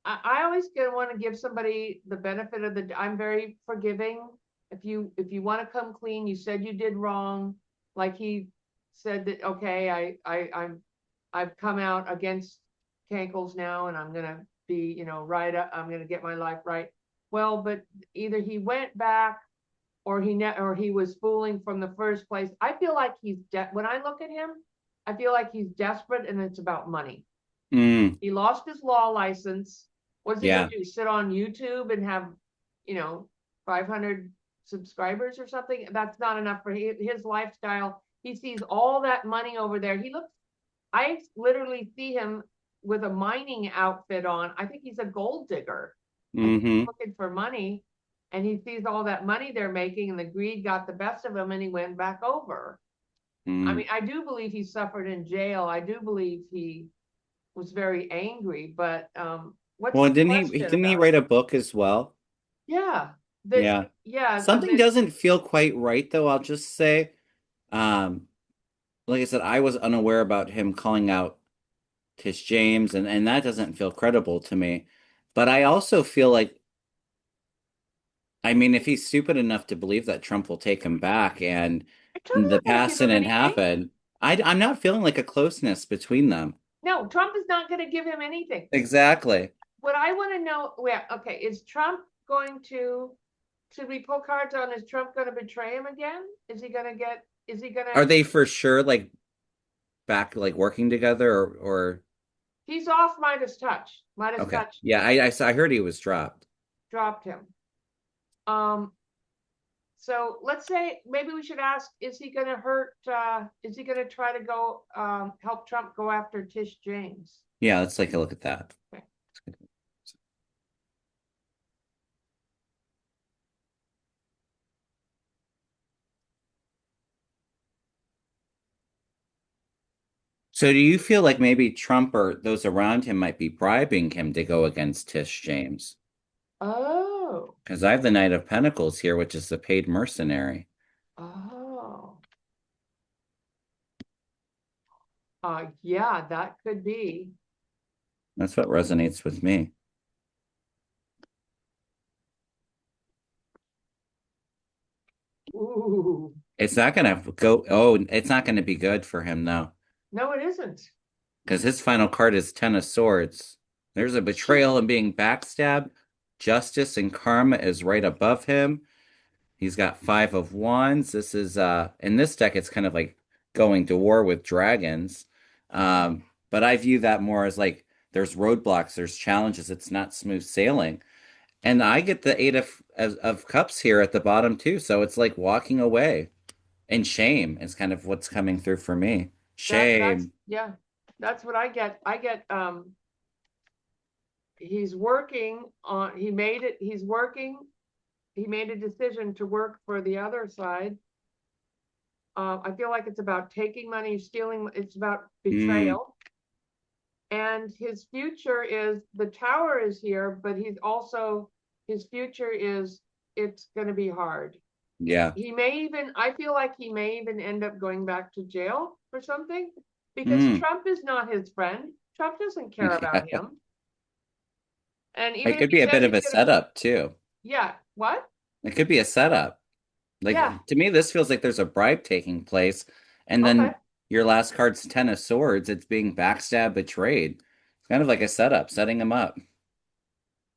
I always want to give somebody the benefit of the. I'm very forgiving. If you want to come clean, you said you did wrong. Like he said that, okay, I've come out against Cankles now, and I'm gonna be, right up. I'm gonna get my life right. Well, but either he went back, or he was fooling from the first place. I feel like when I look at him, I feel like he's desperate, and it's about money. Mm, He lost his law license. What's he going yeah. to do? Sit on YouTube and have, you know, 500 subscribers or something? That's not enough for his lifestyle. He sees all that money over there. I literally see him with a mining outfit on. I think he's a gold digger. I think he's Hmm. looking for money, and he sees all that money they're making, and the greed got the best of him, and he went back over. I Mm. mean, I do believe he suffered in jail. I do believe he was very angry, but what's Well, the didn't question he about it? write a book as well? Yeah, that Yeah. yeah, Something doesn't feel quite right though, I'll just say. Um, like I said, I was unaware about him calling out Tish James, and that doesn't feel credible to me. But I also feel like, I mean, if he's stupid enough to believe that Trump will take him back and Trump's the not going to give past him didn't anything. happen, I'm not feeling like a closeness between them. No, Trump is not going to give him anything. Exactly. What I want to know, well, okay, is Trump going to, should we pull cards on, is Trump going to betray him again? Is he going Are to, they for sure like back like working together or He's off Midas touch. Midas Okay. touch Yeah, I heard he was dropped. dropped him. Um, so let's say maybe we should ask, is he gonna hurt, is he gonna try to go help Trump go after Tish James? Yeah, let's take a look at that. Okay. So do you feel like maybe Trump or those around him might be bribing him to go against Tish James? Oh, Because I have the Knight of Pentacles here, which is the paid mercenary. oh. Yeah, that could be. That's what resonates with me. Ooh, It's not gonna go, oh, it's not gonna be good for him though. no, it isn't. Because his final card is Ten of Swords. There's a betrayal and being backstabbed. Justice and karma is right above him. He's got Five of Wands. This is in this deck, it's kind of like going to war with dragons. But I view that more as like there's roadblocks, there's challenges, it's not smooth sailing. And I get the Eight of Cups here at the bottom too. So it's like walking away. And shame is kind of what's coming through for me. That's Shame. yeah, that's what I get. I get he's working on he made it, he's working, he made a decision to work for the other side. I feel like it's about taking money, stealing, it's about Mm, betrayal. And his future is the tower is here, but he's also his future is it's going to be hard. yeah. He may even, I feel like he may even end up going back to jail for something because Mm, Trump is not his friend. Trump doesn't care yeah. about him. And It even if could he be a says bit of he's a going to, setup too. yeah, what? It could be a setup. Yeah, Like to me, this feels like there's a bribe taking place, and okay. then your last card's Ten of Swords. It's being backstabbed, betrayed. It's kind of like a setup, setting him up.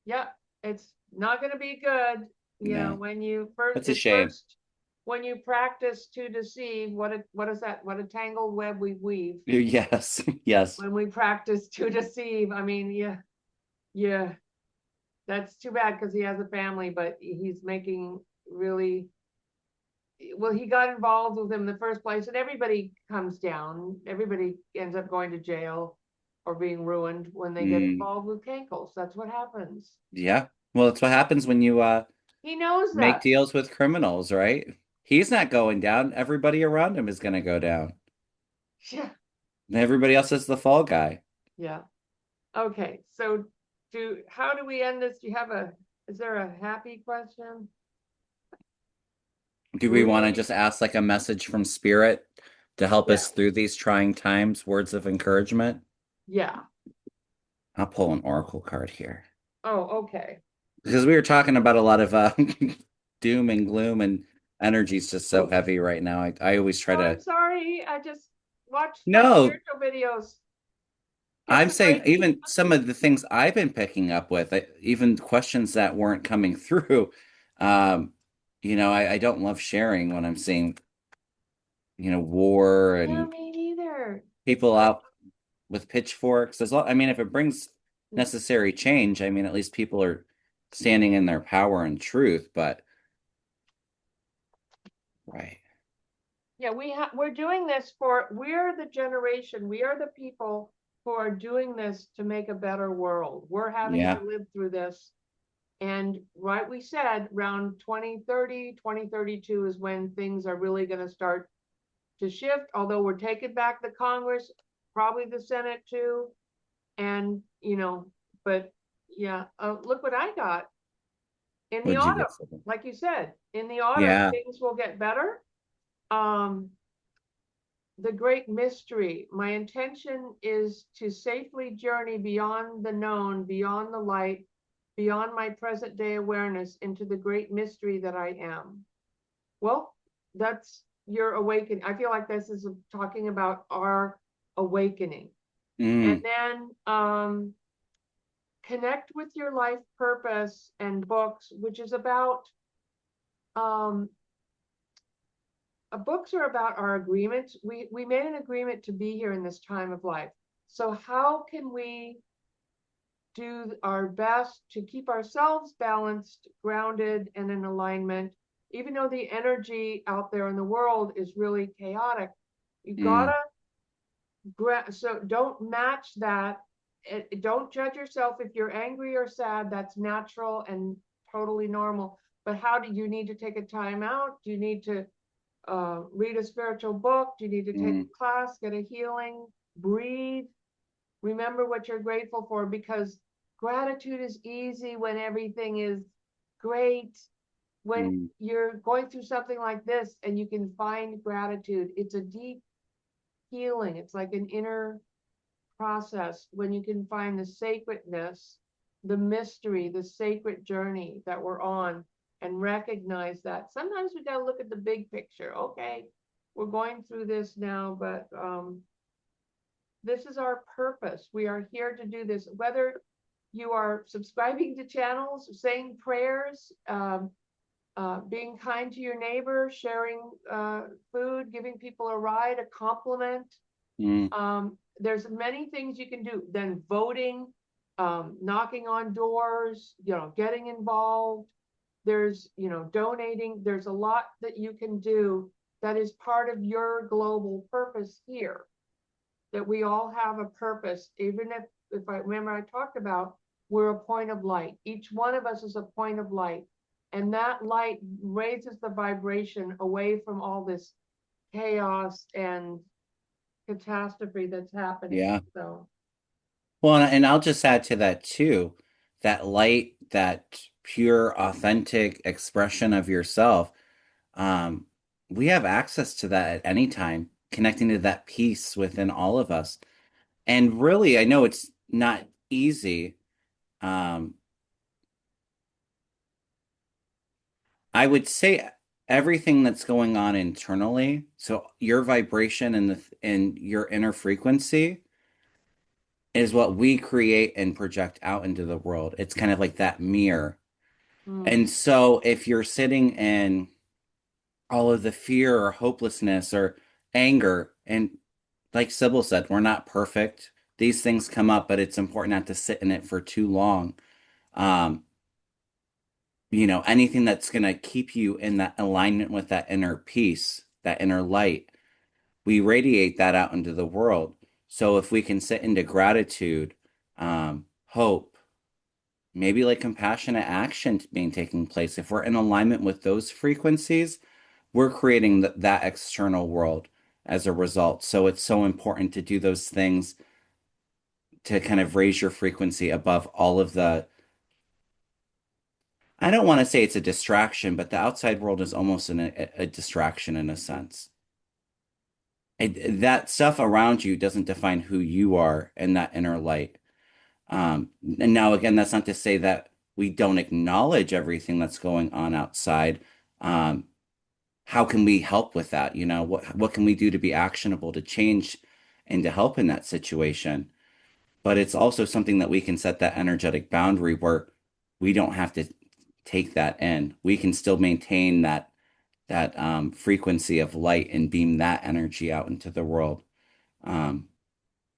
Yeah, it's not going to be good. You know, Yeah, when you first, that's a it's shame. first, when you practice to deceive, what is that? What a tangled web we weave. Yes, yes. When we practice to deceive, I mean, yeah, yeah, that's too bad because he has a family, but he's making really, well, he got involved with him in the first place, and everybody comes down. Everybody ends up going to jail or being ruined when they get Mm, involved with cankles. That's what happens. yeah. Well, that's what happens when you He knows make that. deals with criminals, right? He's not going down. Everybody around him is going to go down. Yeah. And everybody else is the fall guy. Yeah. Okay. So how do we end this? Do you have is there a happy question? Do we want to Really? just ask like a message from spirit to help Yeah. us through these trying times, words of encouragement? Yeah. I'll pull an oracle card here. Oh, okay. Because we were talking about a lot of doom and gloom, and energy's just so Oh, heavy right now. I always try I'm to. sorry. I just watched my No, spiritual videos. Get I'm some saying Reiki. even some of the things I've been picking up with, even questions that weren't coming through. Um, I don't love sharing when I'm seeing, war Yeah, and me neither. people But out with pitchforks. I mean, if it brings necessary change, I mean, at least people are standing in their power and truth. But right, yeah, we're doing this for we're the generation, we are the people who are doing this to make a better world. We're having to yeah, live through this. And right, we said around 2030, 2032 is when things are really going to start to shift, although we're taking back the Congress, probably the Senate too. And, but yeah, look what I got in the what'd you get autumn. for them? Like you said, in the autumn, Yeah, things will get better. Um, the great mystery. My intention is to safely journey beyond the known, beyond the light, beyond my present day awareness into the great mystery that I am. Well, that's your awakening. I feel like this is talking about our awakening. And mm, then connect with your life purpose and books, which is about um, books are about our agreements. We made an agreement to be here in this time of life. So how can we do our best to keep ourselves balanced, grounded, and in alignment, even though the energy out there in the world is really chaotic? You Mm, gotta, so don't match that. Don't judge yourself if you're angry or sad. That's natural and totally normal. But how do you need to take a time out? Do you need to read a spiritual book? Do you need to take mm, a class, get a healing, breathe? Remember what you're grateful for, because gratitude is easy when everything is great. When mm, you're going through something like this and you can find gratitude, it's a deep healing. It's like an inner process when you can find the sacredness, the mystery, the sacred journey that we're on, and recognize that sometimes we got to look at the big picture. Okay, we're going through this now, but this is our purpose. We are here to do this. Whether you are subscribing to channels, saying prayers, being kind to your neighbor, sharing food, giving people a ride, a compliment. mm. There's many things you can do. Then voting, knocking on doors, getting involved. There's, donating. There's a lot that you can do that is part of your global purpose here, that we all have a purpose. Even if I remember, I talked about we're a point of light. Each one of us is a point of light. And that light raises the vibration away from all this chaos and catastrophe that's happening. Yeah. So, Well, and I'll just add to that too, that light, that pure, authentic expression of yourself. Um, we have access to that at any time, connecting to that peace within all of us. And really, I know it's not easy. Um, I would say everything that's going on internally, so your vibration and your inner frequency is what we create and project out into the world. It's kind of like that mirror. mm, And so if you're sitting in all of the fear or hopelessness or anger, and like Sybil said, we're not perfect. These things come up, but it's important not to sit in it for too long. Um, anything that's going to keep you in that alignment with that inner peace, that inner light, we radiate that out into the world. So if we can sit into gratitude, hope, maybe like compassionate action being taking place, if we're in alignment with those frequencies, we're creating that external world as a result. So it's so important to do those things to kind of raise your frequency above all of the, I don't want to say it's a distraction, but the outside world is almost a distraction in a sense. That stuff around you doesn't define who you are in that inner light. And now, again, that's not to say that we don't acknowledge everything that's going on outside. Um, how can we help with that? What can we do to be actionable to change and to help in that situation? But it's also something that we can set that energetic boundary where we don't have to take that in. We can still maintain that frequency of light and beam that energy out into the world. Um,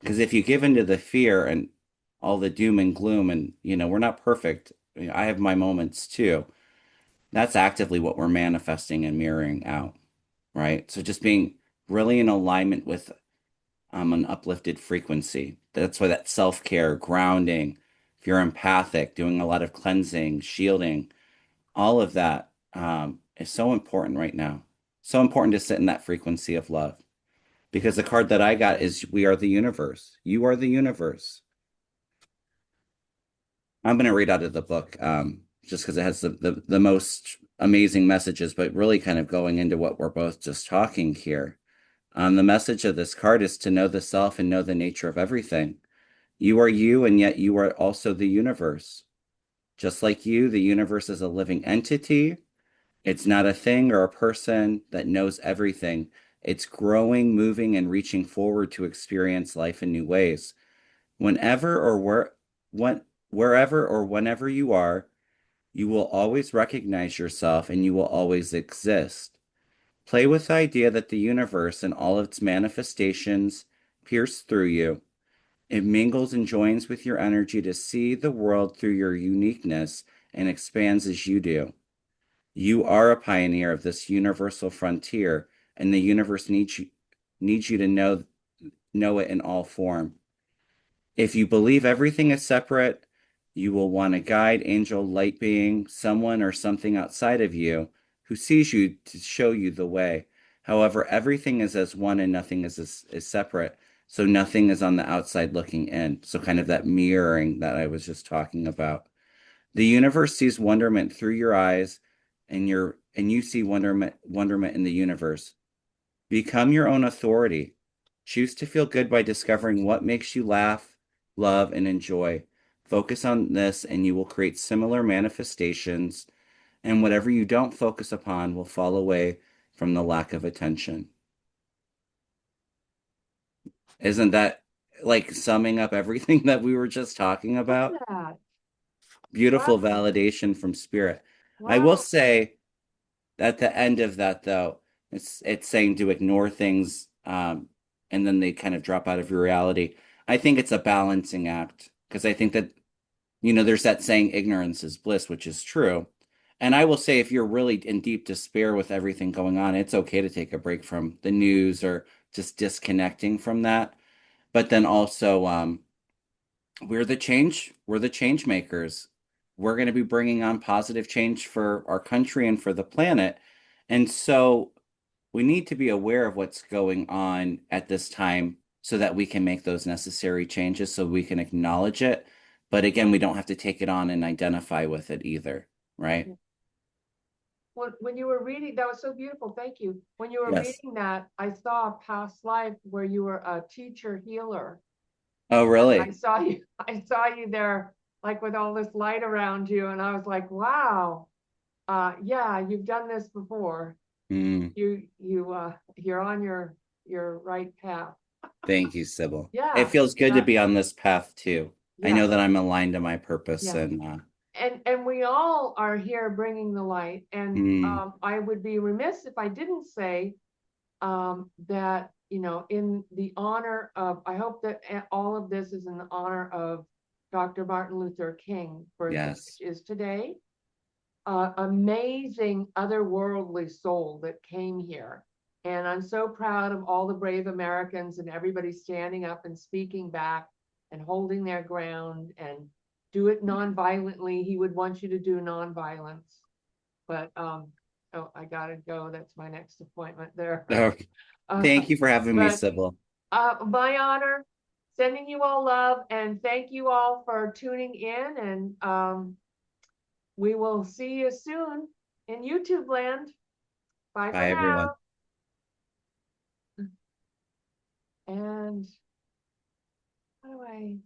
because if you give into the fear and all the doom and gloom, and we're not perfect. I have my moments too. That's actively what we're manifesting and mirroring out, right? So just being really in alignment with an uplifted frequency. That's why that self-care, grounding, if you're empathic, doing a lot of cleansing, shielding, all of that is so important right now. So important to sit in that frequency of love. Because the card that I got is we are the universe. You are the universe. I'm going to read out of the book just because it has the most amazing messages, but really kind of going into what we're both just talking here. The message of this card is to know the self and know the nature of everything. You are you, and yet you are also the universe. Just like you, the universe is a living entity. It's not a thing or a person that knows everything. It's growing, moving, and reaching forward to experience life in new ways. Whenever or when, wherever or whenever you are, you will always recognize yourself and you will always exist. Play with the idea that the universe and all of its manifestations pierce through you. It mingles and joins with your energy to see the world through your uniqueness and expands as you do. You are a pioneer of this universal frontier, and the universe needs you to know it in all form. If you believe everything is separate, you will want a guide, angel, light being, someone or something outside of you who sees you to show you the way. However, everything is as one and nothing is separate. So nothing is on the outside looking in. So kind of that mirroring that I was just talking about. The universe sees wonderment through your eyes and you see wonderment in the universe. Become your own authority. Choose to feel good by discovering what makes you laugh, love, and enjoy. Focus on this, and you will create similar manifestations, and whatever you don't focus upon will fall away from the lack of attention. Isn't that like summing up everything that we were just talking Love about? that. Beautiful Wow. validation from spirit. I will Wow. say, at the end of that though, it's saying to ignore things, and then they kind of drop out of your reality. I think it's a balancing act because I think that, there's that saying ignorance is bliss, which is true. And I will say if you're really in deep despair with everything going on, it's okay to take a break from the news or just disconnecting from that. But then also, we're the change makers. We're going to be bringing on positive change for our country and for the planet. And so we need to be aware of what's going on at this time so that we can make those necessary changes so we can acknowledge it. But again, we don't have to take it on and identify with it either, right? When you were reading, that was so beautiful. Thank you. When you were Yes. reading that, I saw a past life where you were a teacher healer. Oh, And I really? saw you, I saw you there, like with all this light around you. And I was like, wow, yeah, you've done this before. Mm, You're on your right path. thank you, Sybil. It Yeah. feels good to Uh, be on this path too. I know yes. that I'm aligned to my purpose Yes. and And we all are here bringing the light. And mm, I would be remiss if I didn't say that, in the honor of, I hope that all of this is in the honor of Dr. Martin Luther King, yes. which is today. Amazing otherworldly soul that came here. And I'm so proud of all the brave Americans and everybody standing up and speaking back and holding their ground and do it non-violently. He would want you to do non-violence. But oh, I gotta go. That's my next appointment there. Oh, Uh, thank you for having me, but Sybil. my honor, sending you all love and thank you all for tuning in. And we will see you soon in YouTube land. Bye for Bye, everyone. now. And how do I